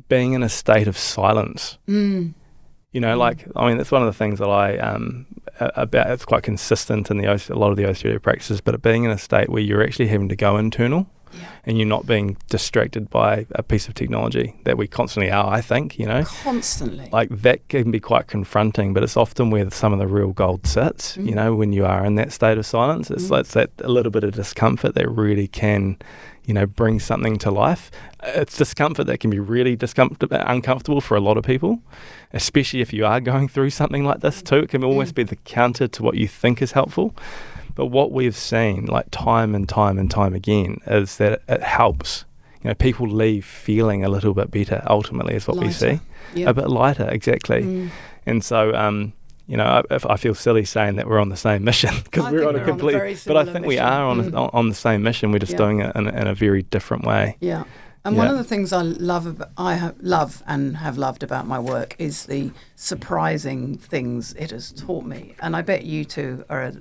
being in a state of silence. That's one of the things that it's quite consistent in a lot of the O Studio practices, but being in a state where you're actually having to go internal and you're not being distracted by a piece of technology that we constantly are, I think, Constantly. Like that can be quite confronting, but it's often where some of the real gold sits, when you are in that state of silence. It's that a little bit of discomfort that really can, bring something to life. It's discomfort that can be really uncomfortable for a lot of people, especially if you are going through something like this too. It can almost be the counter to what you think is helpful. But what we've seen, like time and time and time again, is that it helps. People leave feeling a little bit better, ultimately, is what we see. Yeah. A bit lighter, exactly. And so, if I feel silly saying that we're on the same mission, because we're on a complete, but I think we are on the same mission. We're just doing it in a very different way. Yeah. And one of the things I love and have loved about my work is the surprising things it has taught me. And I bet you two are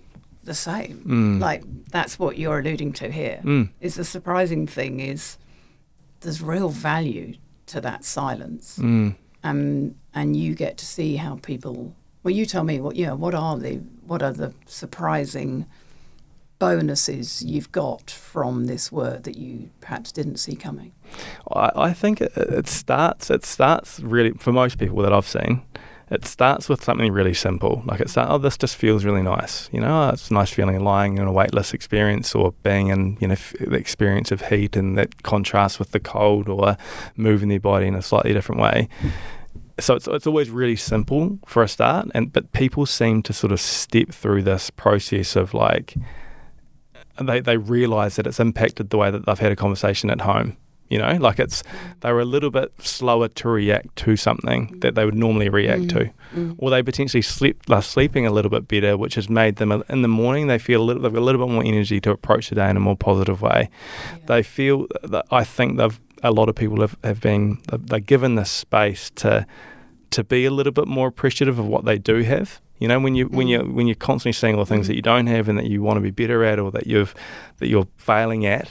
the same. Like, that's what you're alluding to here. Is the surprising thing is there's real value to that silence. And you get to see how people, well, you tell me what are the surprising bonuses you've got from this work that you perhaps didn't see coming? I think it starts really, for most people that I've seen, it starts with something really simple. Like this just feels really nice. It's nice feeling lying in a weightless experience, or being in, the experience of heat and that contrast with the cold, or moving their body in a slightly different way. So it's always really simple for a start, but people seem to sort of step through this process of like, they realise that it's impacted the way that they've had a conversation at home. They were a little bit slower to react to something that they would normally react to, or they potentially they're sleeping a little bit better, which has made them in the morning they've got a little bit more energy to approach the day in a more positive way. Yeah. They feel that, I think a lot of people have been they're given this space to be a little bit more appreciative of what they do have. When you're constantly seeing all the things that you don't have and that you want to be better at, or that you're failing at,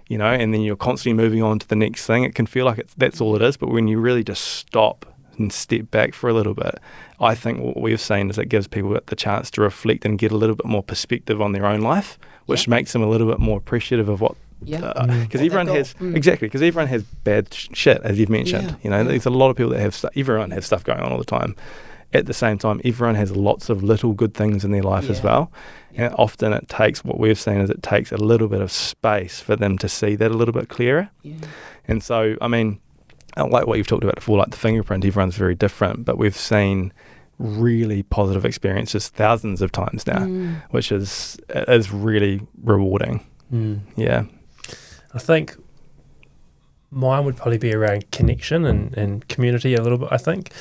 and then you're constantly moving on to the next thing, it can feel like that's all it is. But when you really just stop and step back for a little bit, I think what we've seen is it gives people the chance to reflect and get a little bit more perspective on their own life, which makes them a little bit more appreciative of what. Because everyone has because everyone has bad shit, as you've mentioned. There's a lot of people that have everyone has stuff going on all the time. At the same time, everyone has lots of little good things in their life as well. And often it takes a little bit of space for them to see that a little bit clearer. Yeah. And so, like what you've talked about before, like the fingerprint, everyone's very different, but we've seen really positive experiences thousands of times now, which is really rewarding. Yeah. I think mine would probably be around connection and community a little bit, I think.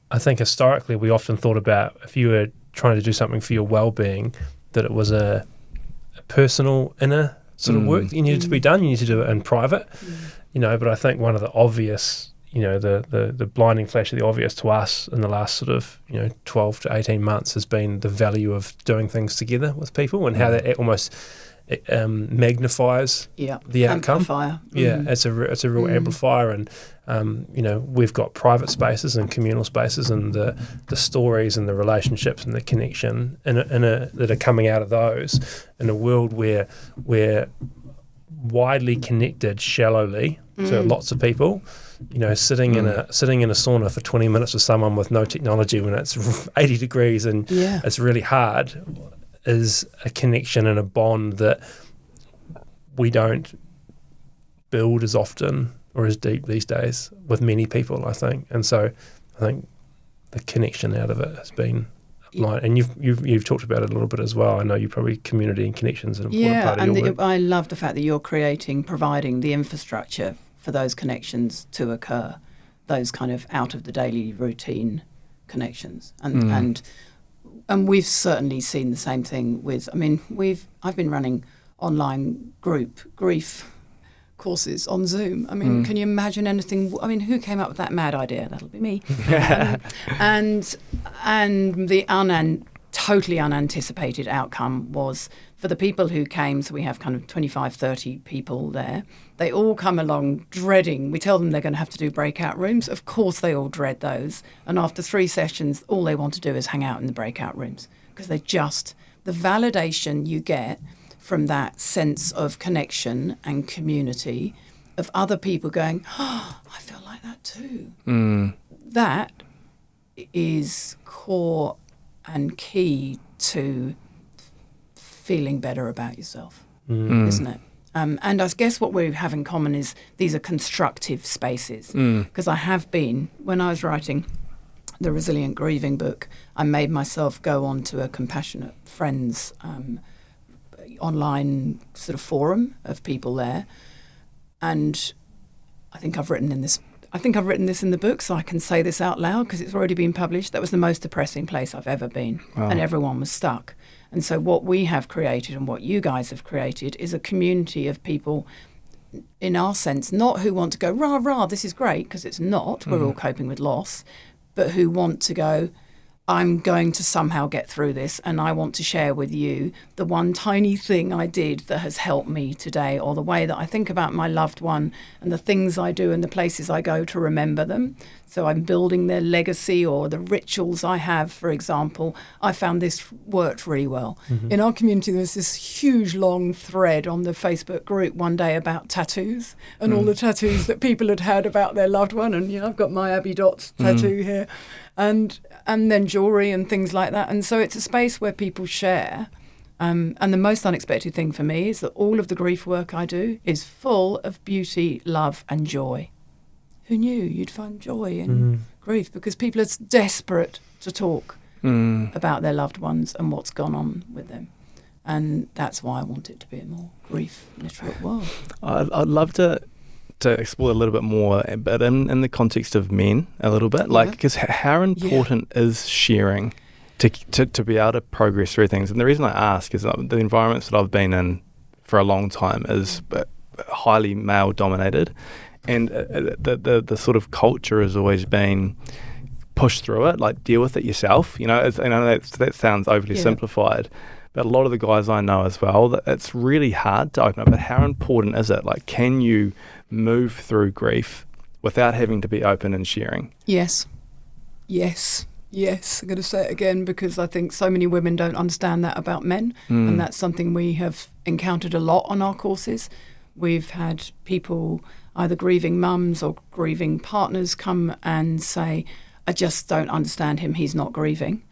I think historically we often thought about if you were trying to do something for your well-being, that it was a personal inner sort of work that you needed to be done. You need to do it in private, but I think one of the obvious, the blinding flash of the obvious to us in the last sort of 12 to 18 months has been the value of doing things together with people and how that almost magnifies the outcome. Amplifier. It's a real amplifier, and we've got private spaces and communal spaces, and the stories and the relationships and the connection that are coming out of those in a world where we're widely connected shallowly to lots of people. Sitting in a sauna for 20 minutes with someone with no technology when it's 80 degrees and it's really hard is a connection and a bond that we don't build as often or as deep these days with many people, I think. And so I think the connection out of it has been and you've talked about it a little bit as well. I know you probably community and connections an important part of your work. I love the fact that you're providing the infrastructure for those connections to occur, those kind of out of the daily routine connections. And we've certainly seen the same thing with, I've been running online group grief courses on Zoom. Can you imagine anything? Who came up with that mad idea? That'll be me. And the totally unanticipated outcome was for the people who came, so we have kind of 25, 30 people there, they all come along dreading. We tell them they're going to have to do breakout rooms. Of course, they all dread those. And after 3 sessions, all they want to do is hang out in the breakout rooms because the validation you get from that sense of connection and community of other people going, oh, I feel like that too. That is core and key to feeling better about yourself, isn't it? And I guess what we have in common is these are constructive spaces. Because I have been, when I was writing the Resilient Grieving book, I made myself go on to a Compassionate Friends online sort of forum of people there. And I think I've written this in the book, so I can say this out loud because it's already been published. That was the most depressing place I've ever been. Wow. And everyone was stuck. And so what we have created and what you guys have created is a community of people, in our sense, not who want to go, rah, rah, this is great, because it's not. We're all coping with loss, but who want to go, I'm going to somehow get through this, and I want to share with you the one tiny thing I did that has helped me today, or the way that I think about my loved one and the things I do and the places I go to remember them. So I'm building their legacy or the rituals I have, for example. I found this worked really well. In our community, there was this huge long thread on the Facebook group one day about tattoos and all the tattoos that people had had about their loved one. And, I've got my Abby Dots tattoo here. And then jewellery and things like that. And so it's a space where people share. And the most unexpected thing for me is that all of the grief work I do is full of beauty, love and joy. Who knew you'd find joy in grief? Because people are desperate to talk about their loved ones and what's gone on with them. And that's why I want it to be a more grief-literate world. I'd love to explore a little bit more, but in the context of men a little bit, because how important is sharing to be able to progress through things? And the reason I ask is that the environments that I've been in for a long time is highly male dominated, and the sort of culture has always been push through it, like deal with it yourself. I know that sounds overly simplified, but a lot of the guys I know as well, that it's really hard to open up. But how important is it? Like, can you move through grief without having to be open and sharing? Yes. I'm going to say it again because I think so many women don't understand that about men, and that's something we have encountered a lot on our courses. We've had people, either grieving mums or grieving partners, come and say, I just don't understand him, he's not grieving.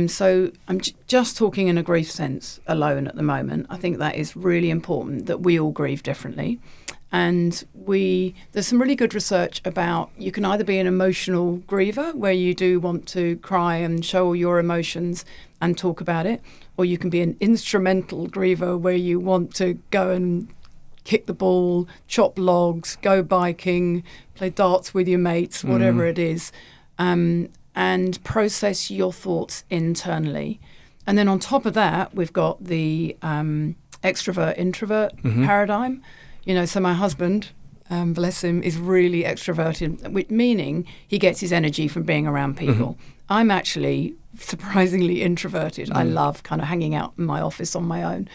So I'm just talking in a grief sense alone at the moment. I think that is really important, that we all grieve differently. And there's some really good research about, you can either be an emotional griever where you do want to cry and show all your emotions and talk about it, or you can be an instrumental griever where you want to go and kick the ball, chop logs, go biking, play darts with your mates, whatever it is, and process your thoughts internally. And then on top of that, we've got the extrovert-introvert paradigm. You know, so my husband, bless him, is really extroverted, meaning he gets his energy from being around people. I'm actually surprisingly introverted. I love kind of hanging out in my office on my own.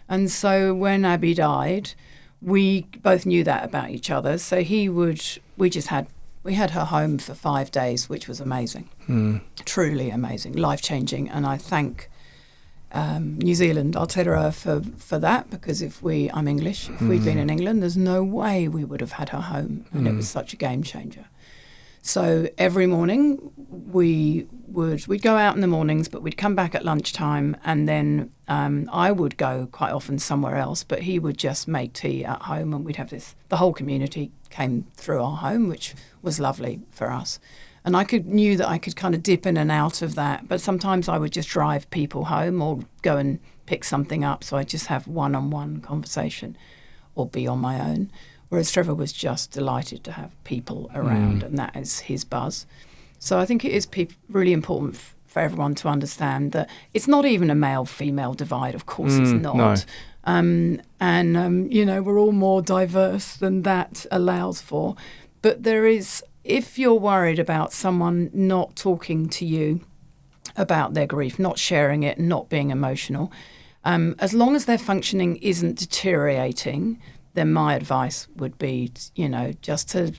And so when Abby died, we both knew that about each other. So we had her home for 5 days, which was amazing, truly amazing, life-changing. And I thank New Zealand, Aotearoa, for that, because I'm English. If we'd been in England, there's no way we would have had her home. And it was such a game changer. So every morning we'd go out in the mornings, but we'd come back at lunchtime, and then I would go quite often somewhere else, but he would just make tea at home, and we'd have the whole community came through our home, which was lovely for us. And I knew that I could kind of dip in and out of that, but sometimes I would just drive people home or go and pick something up, so I'd just have one-on-one conversation or be on my own. Whereas Trevor was just delighted to have people around, and that is his buzz. So I think it is really important for everyone to understand that it's not even a male-female divide. Of course it's not. No. You know, we're all more diverse than that allows for. But there is, if you're worried about someone not talking to you about their grief, not sharing it, not being emotional, as long as their functioning isn't deteriorating, then my advice would be, you know, just to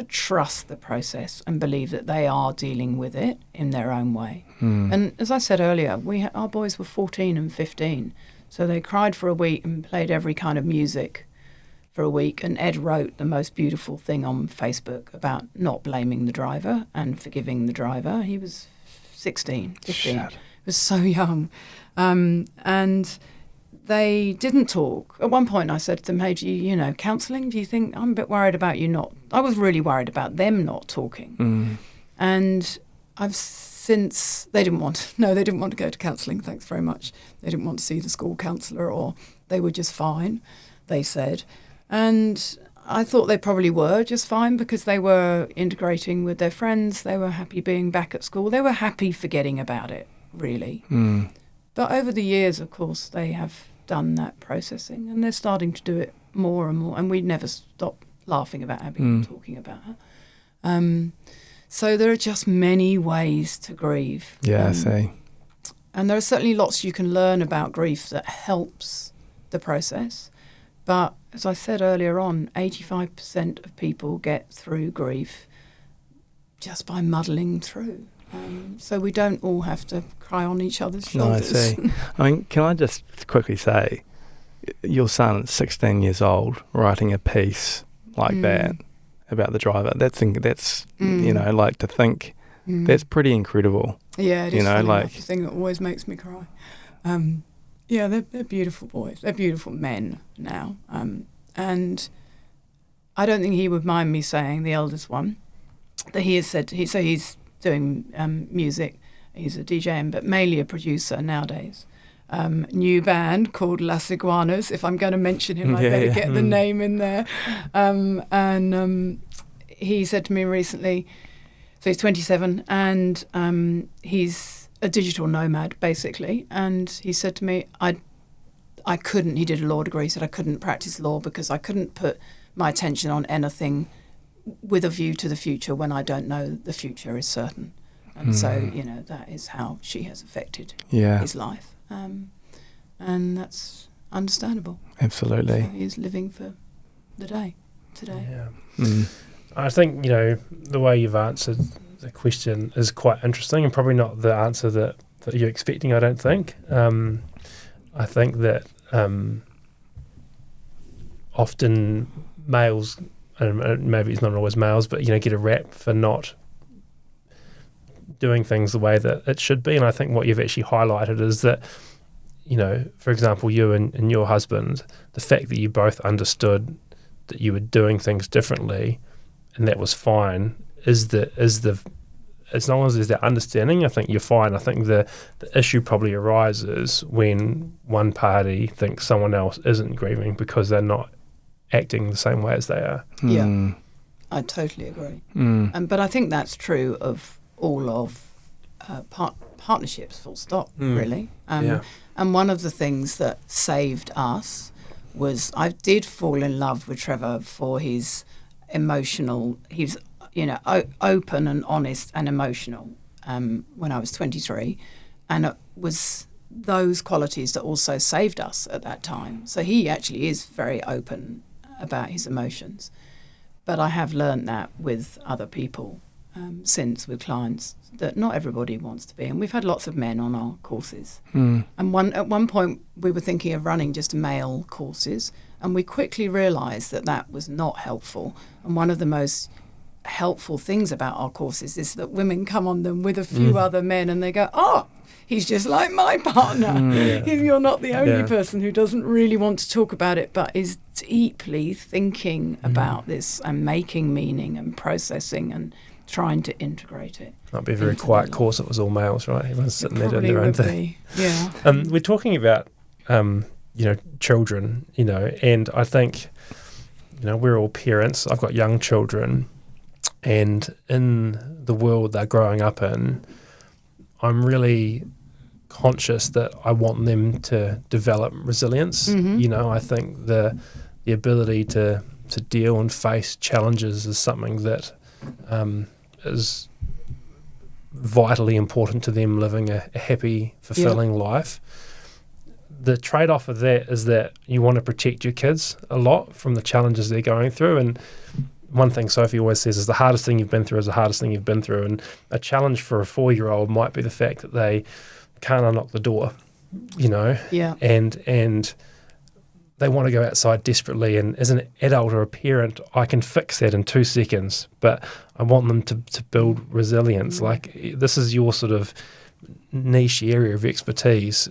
trust the process and believe that they are dealing with it in their own way. And as I said earlier, our boys were 14 and 15, so they cried for a week and played every kind of music for a week. And Ed wrote the most beautiful thing on Facebook about not blaming the driver and forgiving the driver. He was 16, 15. He was so young. And they didn't talk. At one point I said to them, hey, do you know, counselling? Do you think, I'm a bit worried about you not... I was really worried about them not talking. And I've since... They didn't want to go to counselling, thanks very much. They didn't want to see the school counsellor, or they were just fine, they said. And I thought they probably were just fine because they were integrating with their friends. They were happy being back at school. They were happy forgetting about it, really. But over the years, of course, they have done that processing, and they're starting to do it more and more. And we never stop laughing about Abby and talking about her. So there are just many ways to grieve. Yeah, I see. And there are certainly lots you can learn about grief that helps the process. But as I said earlier on, 85% of people get through grief just by muddling through. So we don't all have to cry on each other's shoulders. No, I see. I mean, can I just quickly say, your son at 16 years old writing a piece like that about the driver, that's you know, like, to think, that's pretty incredible. Yeah, it is, you know, like the thing that always makes me cry. Yeah, they're beautiful boys. They're beautiful men now. And I don't think he would mind me saying, the eldest one, that he has said, he's doing music. He's a DJ, but mainly a producer nowadays. New band called Las Iguanas. If I'm going to mention him, I better get the name in there. And he said to me recently, so he's 27, and he's a digital nomad, basically. And he said to me, I couldn't, he did a law degree, he said I couldn't practice law because I couldn't put my attention on anything with a view to the future when I don't know the future is certain. And so, you know, that is how she has affected his life. And that's understandable. Absolutely. So he is living for the day today. Yeah. I think, you know, the way you've answered the question is quite interesting, and probably not the answer that you're expecting, I don't think. I think that often males, and maybe it's not always males, but, you know, get a rap for not doing things the way that it should be. And I think what you've actually highlighted is that, you know, for example, you and your husband, the fact that you both understood that you were doing things differently and that was fine is the as long as there's that understanding, I think you're fine. I think the issue probably arises when one party thinks someone else isn't grieving because they're not acting the same way as they are. Yeah, I totally agree. But I think that's true of all of partnerships, full stop, really. Yeah. And one of the things that saved us was I did fall in love with Trevor for his emotional, he's, open and honest and emotional when I was 23. And it was those qualities that also saved us at that time. So he actually is very open about his emotions. But I have learned that with other people since, with clients, that not everybody wants to be. And we've had lots of men on our courses. And at one point we were thinking of running just male courses, and we quickly realised that that was not helpful. And one of the most helpful things about our courses is that women come on them with a few other men and they go, oh, he's just like my partner. You're not the only person who doesn't really want to talk about it, but is deeply thinking about this and making meaning and processing and trying to integrate it. Might be a very quiet course. It was all males, right? Everyone's sitting there doing their own thing. Yeah. We're talking about, children, and I think, we're all parents. I've got young children, and in the world they're growing up in, I'm really conscious that I want them to develop resilience. I think the ability to deal and face challenges is something that is vitally important to them living a happy, fulfilling life. The trade-off of that is that you want to protect your kids a lot from the challenges they're going through. And one thing Sophie always says is the hardest thing you've been through is the hardest thing you've been through. And a challenge for a 4-year-old might be the fact that they can't unlock the door, and they want to go outside desperately. And as an adult or a parent, I can fix that in 2 seconds, but I want them to build resilience. Like, this is your sort of niche area of expertise.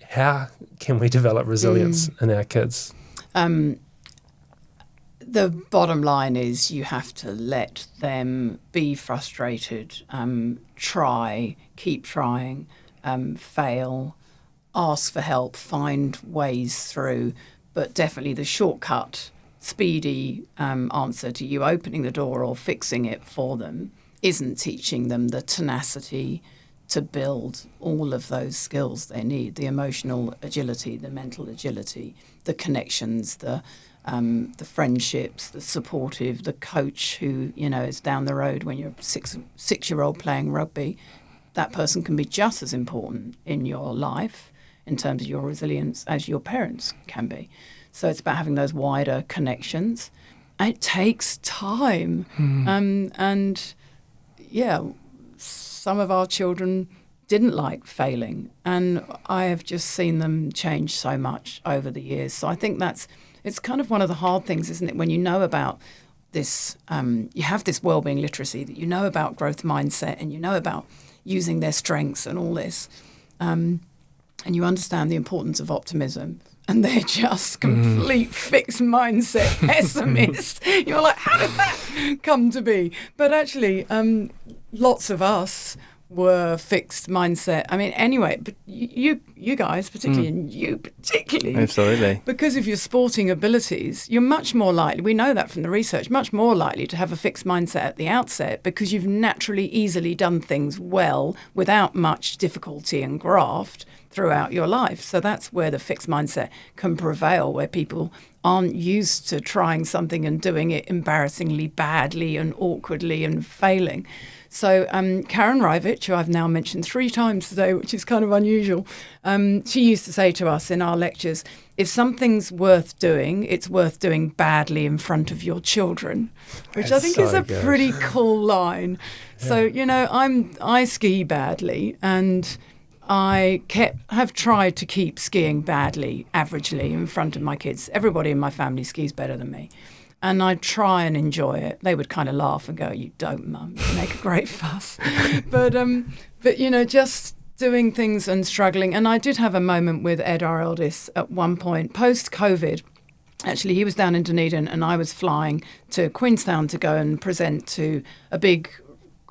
How can we develop resilience in our kids? The bottom line is you have to let them be frustrated, try, keep trying, fail, ask for help, find ways through. But definitely the shortcut, speedy answer to you opening the door or fixing it for them isn't teaching them the tenacity to build all of those skills they need, the emotional agility, the mental agility, the connections, the friendships, the supportive, the coach who, is down the road when you're a six-year-old playing rugby. That person can be just as important in your life in terms of your resilience as your parents can be. So it's about having those wider connections. It takes time. Some of our children didn't like failing, and I have just seen them change so much over the years. So I think it's kind of one of the hard things, isn't it? When you know about this, you have this wellbeing literacy, that you know about growth mindset and you know about using their strengths and all this, and you understand the importance of optimism, and they're just complete fixed mindset pessimists. You're like, how did that come to be? But actually, lots of us were fixed mindset. I mean, anyway, but you guys, particularly, and you particularly, absolutely, because of your sporting abilities, you're much more likely, we know that from the research, much more likely to have a fixed mindset at the outset because you've naturally, easily done things well without much difficulty and graft throughout your life. So that's where the fixed mindset can prevail, where people aren't used to trying something and doing it embarrassingly badly and awkwardly and failing. So Karen Rivich, who I've now mentioned 3 times today, which is kind of unusual, she used to say to us in our lectures, if something's worth doing, it's worth doing badly in front of your children, which That's I think so is a good. pretty cool line. Yeah. So, I ski badly, and I have tried to keep skiing badly, averagely, in front of my kids. Everybody in my family skis better than me. And I'd try and enjoy it. They would kind of laugh and go, "You don't, Mum. You make a great fuss." But just doing things and struggling. And I did have a moment with Ed, our eldest, at one point, post-COVID. Actually, he was down in Dunedin and I was flying to Queenstown to go and present to a big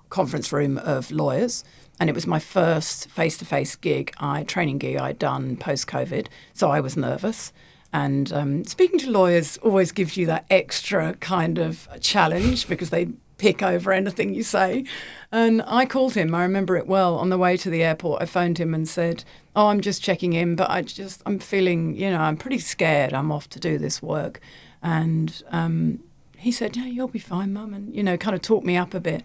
conference room of lawyers. And it was my first face-to-face training gig I'd done post-COVID. So I was nervous. And speaking to lawyers always gives you that extra kind of challenge because they pick over anything you say. And I called him, I remember it well, on the way to the airport. I phoned him and said, "Oh, I'm just checking in, but I'm feeling, I'm pretty scared. I'm off to do this work." And he said, "Yeah, you'll be fine, Mum," and, kind of talked me up a bit.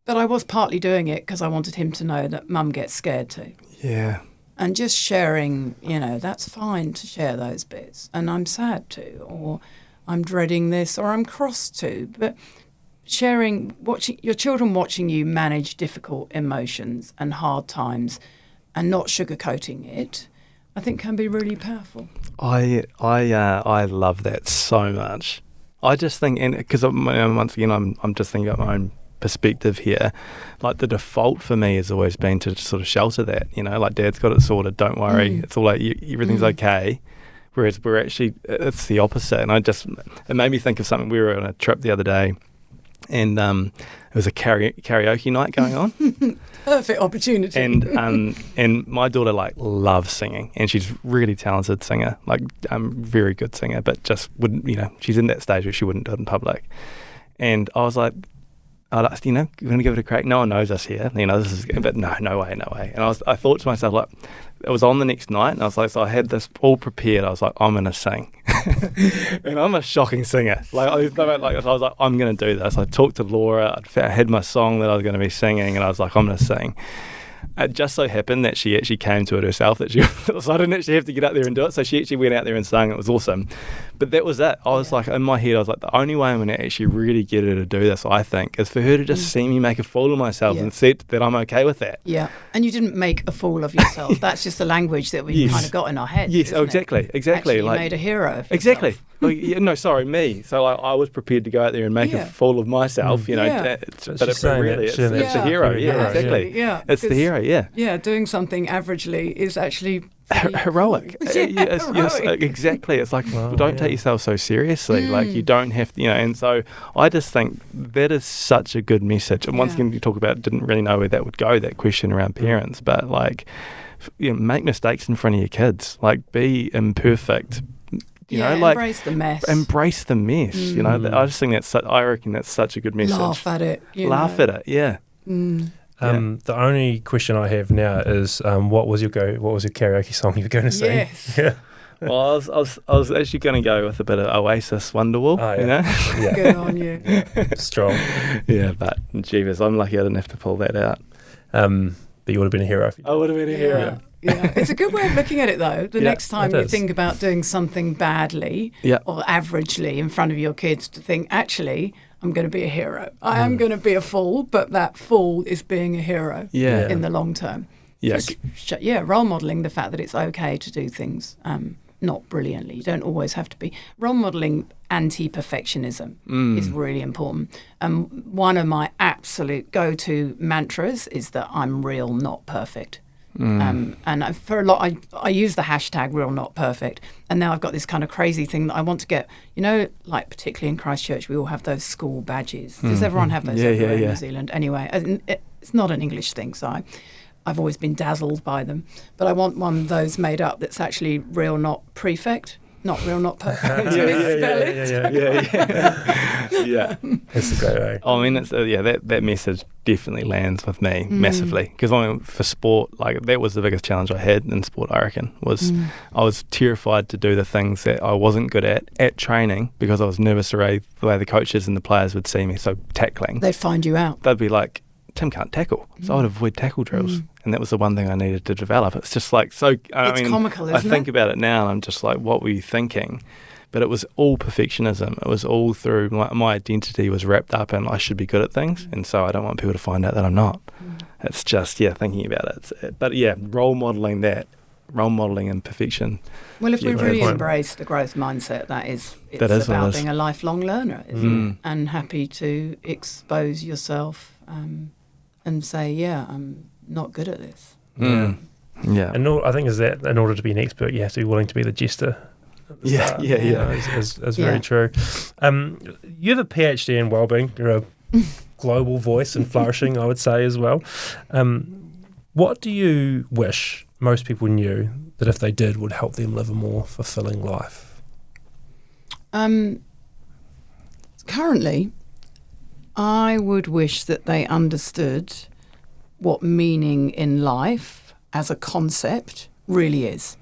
But I was partly doing it because I wanted him to know that Mum gets scared too. Yeah. And just sharing, that's fine to share those bits. And I'm sad too, or I'm dreading this, or I'm cross too. But sharing, watching your children watching you manage difficult emotions and hard times and not sugarcoating it, I think can be really powerful. I love that so much. I just think, and because once again, I'm just thinking about my own perspective here. Like, the default for me has always been to sort of shelter that, like, Dad's got it sorted, don't worry, it's all like everything's okay. Whereas it's the opposite. And it made me think of something. We were on a trip the other day, and it was a karaoke night going on. Perfect opportunity. And my daughter loves singing, and she's really talented singer, very good singer, but just wouldn't, she's in that stage where she wouldn't do it in public. And I was like, we're going to give it a crack. No one knows us here. This is, but no way. And I thought to myself, it was on the next night, and I was like, so I had this all prepared. I was like, I'm going to sing. And I'm a shocking singer. So I was like, I'm going to do this. I talked to Laura. I had my song that I was going to be singing, and I was like, I'm going to sing. It just so happened that she actually came to it herself, so I didn't actually have to get out there and do it. So she actually went out there and sang. It was awesome. But that was it. I was like, in my head, I was like, the only way I'm going to actually really get her to do this, I think, is for her to just see me make a fool of myself and said that I'm okay with that. Yeah. And you didn't make a fool of yourself. That's just the language that we've kind of got in our heads. Yes, exactly. Actually, you made a hero of yourself. Exactly. Me. So I was prepared to go out there and make a fool of myself, but really it's the hero. Yeah, exactly. Yeah. It's the hero, yeah. Yeah, doing something averagely is actually heroic. Heroic. Yes, exactly. It's like, don't take yourself so seriously. Like, you don't have to, and so I just think that is such a good message. And once again, you talk about, didn't really know where that would go, that question around parents, but make mistakes in front of your kids. Be imperfect. Embrace the mess. Embrace the mess. I just think I reckon that's such a good message. Laugh at it. Laugh at it. Yeah. The only question I have now is, what was your karaoke song you were going to sing? Yes. Yeah. Well, I was actually going to go with a bit of Oasis Wonderwall. Oh, yeah. Yeah. Good on you. Strong. Yeah, but jeebus, I'm lucky I didn't have to pull that out. But you would have been a hero. I would have been a hero. Yeah, it's a good way of looking at it, though. The next time you think about doing something badly or averagely in front of your kids, to think, actually, I'm going to be a hero. I am going to be a fool, but that fool is being a hero in the long term. Yeah. Role modelling the fact that it's okay to do things not brilliantly. You don't always have to be. Role modelling anti-perfectionism is really important. One of my absolute go-to mantras is that I'm real, not perfect. And for a lot, I use the hashtag real not perfect. And now I've got this kind of crazy thing that I want to get, particularly in Christchurch, we all have those school badges. Does everyone have those everywhere in New Zealand? Anyway, it's not an English thing, so I've always been dazzled by them. But I want one of those made up that's actually real not prefect. Not real, not perfect. Yeah. That's a great way. I mean, it's that message definitely lands with me massively, because for sport, that was the biggest challenge I had in sport. I reckon I was terrified to do the things that I wasn't good at training, because I was nervous the way the coaches and the players would see me. So tackling, they'd find you out. They'd be like, Tim can't tackle, so I would avoid tackle drills, and that was the one thing I needed to develop. It's just it's comical, isn't I think about it now, and I'm just like, what were you thinking? But it was all perfectionism. It was all through my identity was wrapped up in I should be good at things, and so I don't want people to find out that I'm not. It's just thinking about it. But role modelling and perfection. Well, if we really embrace the growth mindset, it's about being a lifelong learner, isn't it? And happy to expose yourself. And say, I'm not good at this. Yeah. And I think is that in order to be an expert, you have to be willing to be the jester. Is very true. You have a PhD in wellbeing. You're a global voice in flourishing, I would say, as well. What do you wish most people knew that if they did would help them live a more fulfilling life? Currently, I would wish that they understood what meaning in life as a concept really is.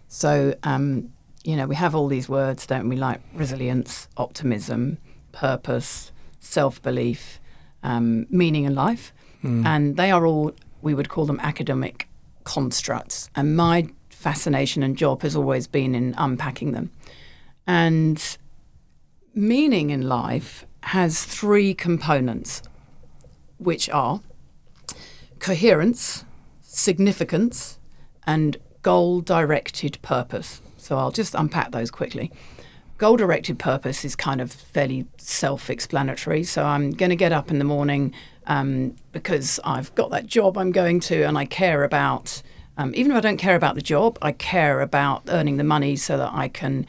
So, we have all these words, don't we, like resilience, optimism, purpose, self-belief, meaning in life. And they are all, we would call them academic constructs. And my fascination and job has always been in unpacking them. And meaning in life has three components, which are coherence, significance, and goal-directed purpose. So I'll just unpack those quickly. Goal-directed purpose is kind of fairly self-explanatory. So I'm going to get up in the morning because I've got that job I'm going to, and I care about, even if I don't care about the job, I care about earning the money so that I can,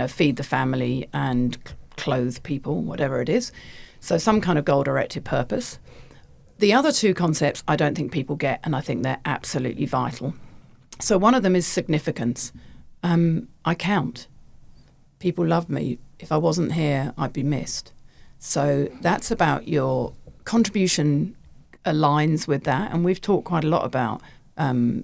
feed the family and clothe people, whatever it is. So some kind of goal-directed purpose. The other two concepts I don't think people get, and I think they're absolutely vital. So one of them is significance. I count. People love me. If I wasn't here, I'd be missed. So that's about your contribution aligns with that. And we've talked quite a lot about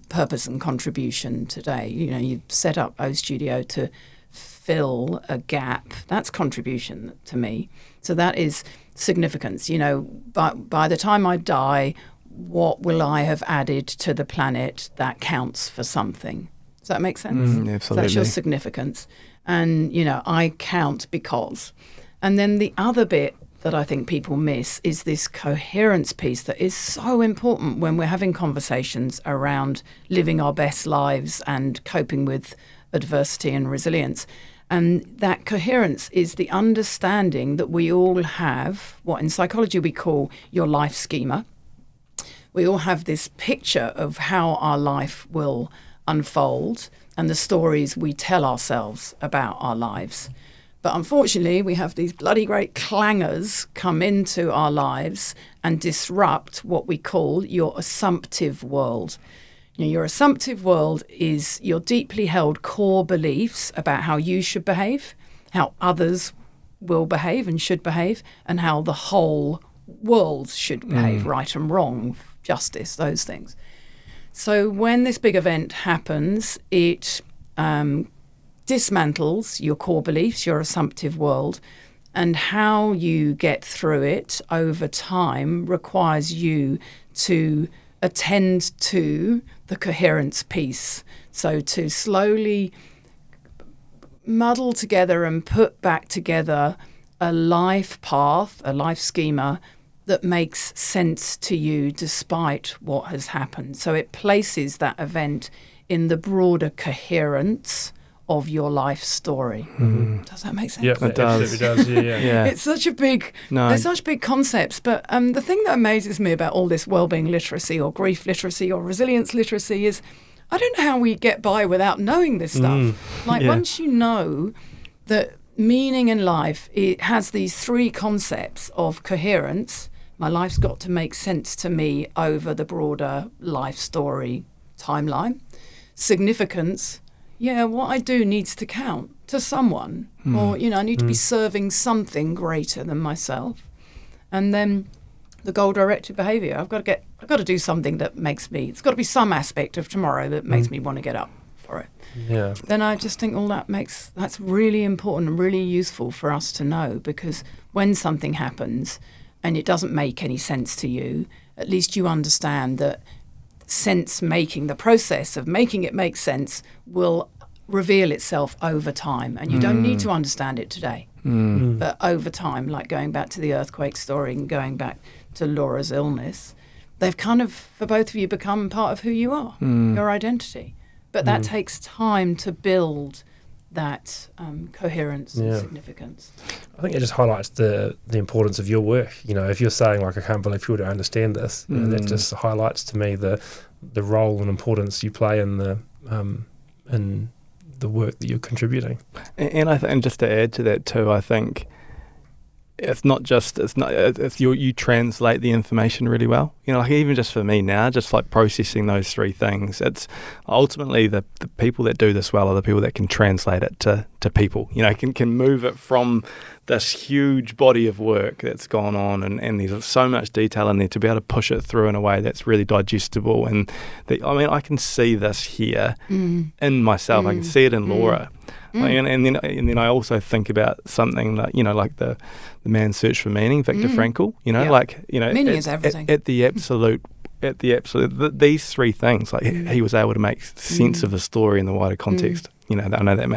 purpose and contribution today. You set up O Studio to fill a gap. That's contribution to me. So that is significance. But by the time I die, what will I have added to the planet that counts for something? Does that make sense? Absolutely. So that's your significance. And, I count because. And then the other bit that I think people miss is this coherence piece that is so important when we're having conversations around living our best lives and coping with adversity and resilience. And that coherence is the understanding that we all have what in psychology we call your life schema. We all have this picture of how our life will unfold and the stories we tell ourselves about our lives. But unfortunately, we have these bloody great clangers come into our lives and disrupt what we call your assumptive world. Your assumptive world is your deeply held core beliefs about how you should behave, how others will behave and should behave, and how the whole world should behave, right and wrong, justice, those things. So when this big event happens, it dismantles your core beliefs, your assumptive world, and how you get through it over time requires you to attend to the coherence piece. So to slowly muddle together and put back together a life path, a life schema that makes sense to you despite what has happened. So it places that event in the broader coherence of your life story. Does that make sense? Yeah, It does. Absolutely does. Yeah. It's such a big, there's such big concepts, but the thing that amazes me about all this wellbeing literacy or grief literacy or resilience literacy is I don't know how we get by without knowing this stuff. Once you know that meaning in life, it has these three concepts of coherence. My life's got to make sense to me over the broader life story timeline. Significance, what I do needs to count to someone. Or, I need to be serving something greater than myself. And then the goal-directed behaviour. I've got to do something that makes me, it's got to be some aspect of tomorrow that makes me want to get up for it. Yeah. Then I just think that's really important and really useful for us to know, because when something happens and it doesn't make any sense to you, at least you understand that sense making, the process of making it make sense, will reveal itself over time. And you don't need to understand it today. But over time, like going back to the earthquake story and going back to Laura's illness, they've kind of, for both of you, become part of who you are, your identity. But that takes time to build that coherence and significance. I think it just highlights the importance of your work. If you're saying, like, I can't believe people don't understand this, that just highlights to me the role and importance you play in the work that you're contributing. And just to add to that too, I think it's you translate the information really well. Like even just for me now, just like processing those three things, it's ultimately the people that do this well are the people that can translate it to people. Can move it from this huge body of work that's gone on, and there's so much detail in there to be able to push it through in a way that's really digestible. And I can see this here in myself. I can see it in Laura. And then I also think about something like, like the Man's Search for Meaning, Viktor Frankl. Meaning is everything. At the absolute, these three things, like he was able to make sense of the story in the wider context. I know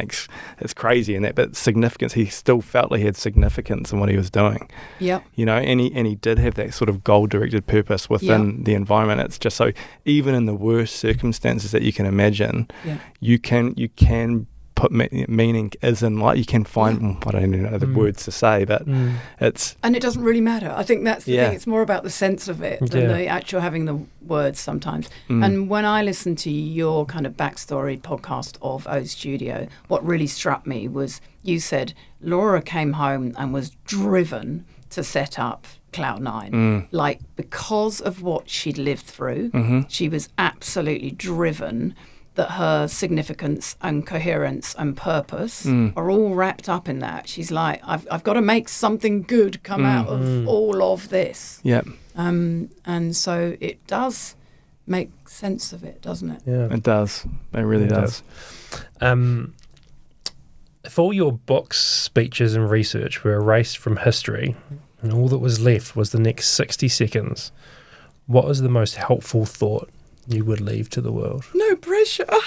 it's crazy and that, but significance. He still felt like he had significance in what he was doing. Yeah. And he did have that sort of goal-directed purpose within the environment. It's just so even in the worst circumstances that you can imagine, you can put meaning as in light. You can find, I don't even know the words to say, but it's... And it doesn't really matter. I think that's the thing. It's more about the sense of it than the actual having the words sometimes. And when I listened to your kind of backstory podcast of O Studio, what really struck me was you said Laura came home and was driven to set up Cloud9. Like, because of what she'd lived through, she was absolutely driven that her significance and coherence and purpose are all wrapped up in that. She's like, I've got to make something good come out of all of this. Yeah. And so it does make sense of it, doesn't it? Yeah. It does. It really does. If all your books, speeches and research were erased from history and all that was left was the next 60 seconds, what was the most helpful thought you would leave to the world? No pressure. Because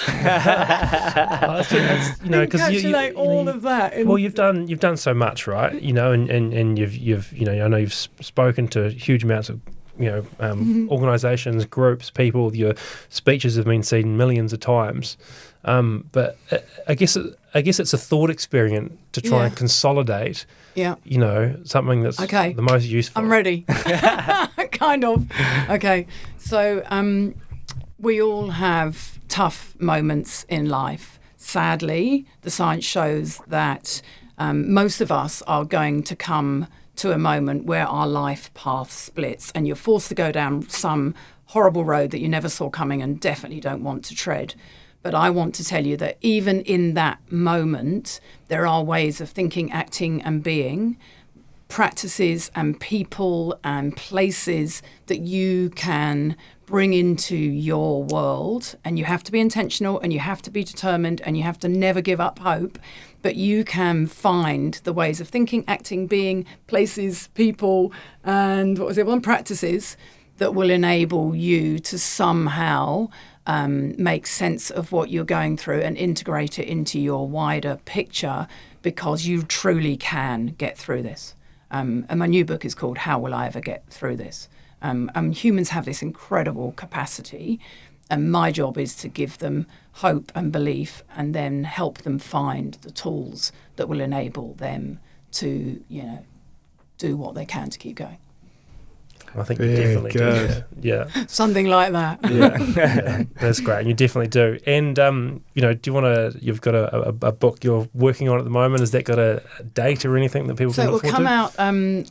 encapsulate all of that. Well, you've done so much, right? And you've I know you've spoken to huge amounts of organisations, groups, people. Your speeches have been seen millions of times. But I guess it's a thought experiment to try and consolidate. Yeah. Something that's the most useful. I'm ready. Kind of. Okay. So we all have tough moments in life. Sadly, the science shows that most of us are going to come to a moment where our life path splits and you're forced to go down some horrible road that you never saw coming and definitely don't want to tread. But I want to tell you that even in that moment, there are ways of thinking, acting and being, practices and people and places that you can bring into your world. And you have to be intentional and you have to be determined and you have to never give up hope. But you can find the ways of thinking, acting, being, places, people, and practices that will enable you to somehow make sense of what you're going through and integrate it into your wider picture, because you truly can get through this. And my new book is called How Will I Ever Get Through This? Humans have this incredible capacity, and my job is to give them hope and belief and then help them find the tools that will enable them to, do what they can to keep going. I think you definitely do. Yeah. Something like that. Yeah. That's great. You definitely do. And, do you want to, you've got a book you're working on at the moment. Has that got a date or anything that people can look forward to? So it will come out,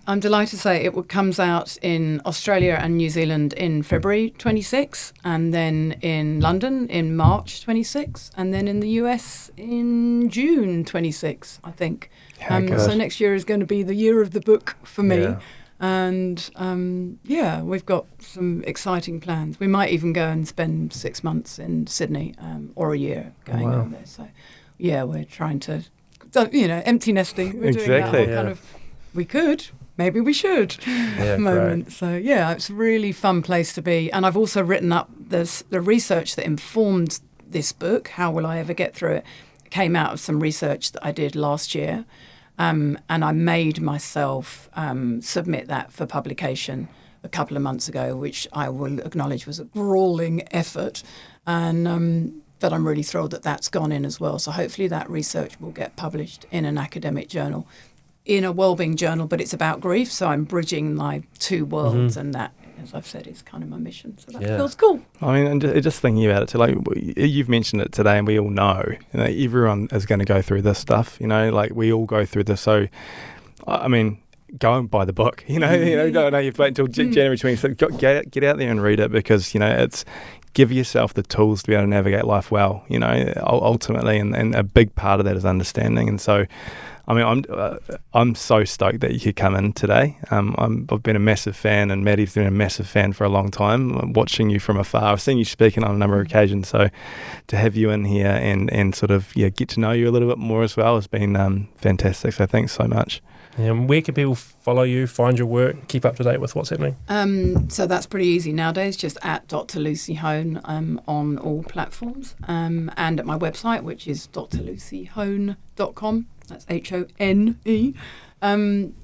I'm delighted to say comes out in Australia and New Zealand in February 26, and then in London in March 26, and then in the US in June 26, I think. So next year is going to be the year of the book for me. Yeah. And we've got some exciting plans. We might even go and spend 6 months in Sydney or a year going over there. So, we're trying to, empty nesting. We're doing that we could, maybe we should moment. Great. So, it's a really fun place to be. And I've also written up the research that informed this book, How Will I Ever Get Through It? It came out of some research that I did last year. And I made myself submit that for publication a couple of months ago, which I will acknowledge was a grueling effort. And but I'm really thrilled that that's gone in as well. So hopefully that research will get published in an academic journal, in a wellbeing journal, but it's about grief. So I'm bridging my two worlds, and that, as I've said, is kind of my mission. So that feels cool. I mean, and just thinking about it too, like you've mentioned it today, and we all know, everyone is going to go through this stuff. Like we all go through this. So, I mean, go and buy the book. You don't know you have to wait until January 26th. Get out there and read it, because it's give yourself the tools to be able to navigate life well. Ultimately, and a big part of that is understanding. And so, I mean, I'm so stoked that you could come in today. I've been a massive fan, and Maddie's been a massive fan for a long time. I'm watching you from afar. I've seen you speaking on a number of occasions. So to have you in here and sort of get to know you a little bit more as well has been fantastic. So thanks so much. And where can people follow you, find your work, keep up to date with what's happening? So that's pretty easy nowadays, just at Dr. Lucy Hone on all platforms, and at my website, which is drlucyhone.com. That's HONE.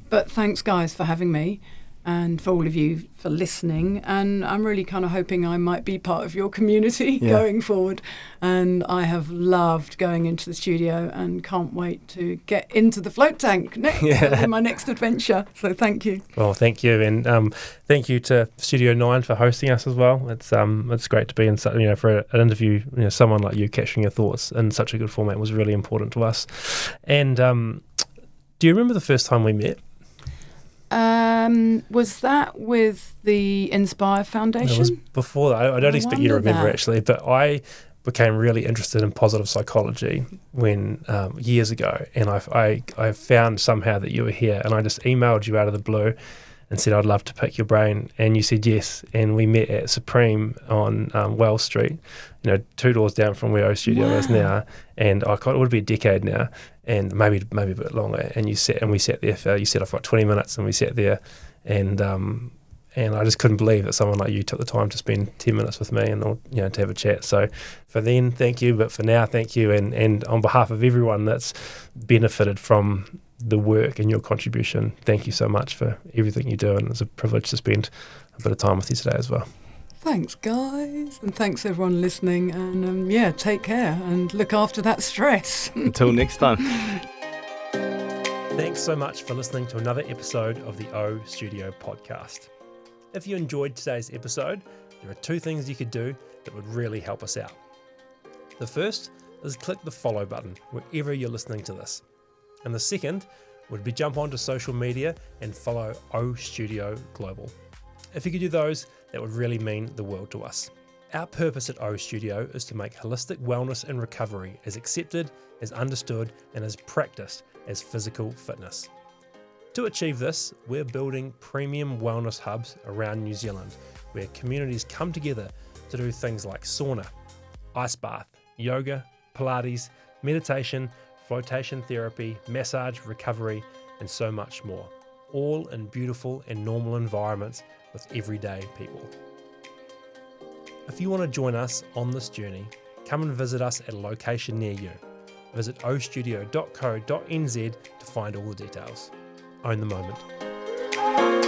But thanks, guys, for having me, and for all of you for listening. And I'm really kind of hoping I might be part of your community going forward. And I have loved going into the studio and can't wait to get into the float tank next in my next adventure. So thank you. Well, thank you, and thank you to Studio 9 for hosting us as well. It's great to be in for an interview. Someone like you capturing your thoughts in such a good format was really important to us. And do you remember the first time we met? Was that with the Inspire Foundation? It was before that. I don't expect you to remember actually, but I became really interested in positive psychology when years ago, and I found somehow that you were here, and I just emailed you out of the blue and said I'd love to pick your brain, and you said yes, and we met at Supreme on Wells Street, 2 doors down from where O Studio is now, and it would be a decade now, and maybe a bit longer, and we sat there you said I've got 20 minutes, and we sat there, and I just couldn't believe that someone like you took the time to spend 10 minutes with me and to have a chat. So for then, thank you, but for now, thank you, and on behalf of everyone that's benefited from the work and your contribution, thank you so much for everything you do, and it's a privilege to spend a bit of time with you today as well. Thanks, guys, and thanks everyone listening, and take care and look after that stress. Until next time. Thanks so much for listening to another episode of the O Studio podcast. If you enjoyed today's episode, there are 2 things you could do that would really help us out. The first is click the follow button wherever you're listening to this. And the second would be jump onto social media and follow O Studio Global. If you could do those, that would really mean the world to us. Our purpose at O Studio is to make holistic wellness and recovery as accepted, as understood, and as practiced as physical fitness. To achieve this, we're building premium wellness hubs around New Zealand, where communities come together to do things like sauna, ice bath, yoga, Pilates, meditation, flotation therapy, massage, recovery, and so much more, all in beautiful and normal environments with everyday people. If you want to join us on this journey, come and visit us at a location near you. Visit ostudio.co.nz to find all the details. Own the moment.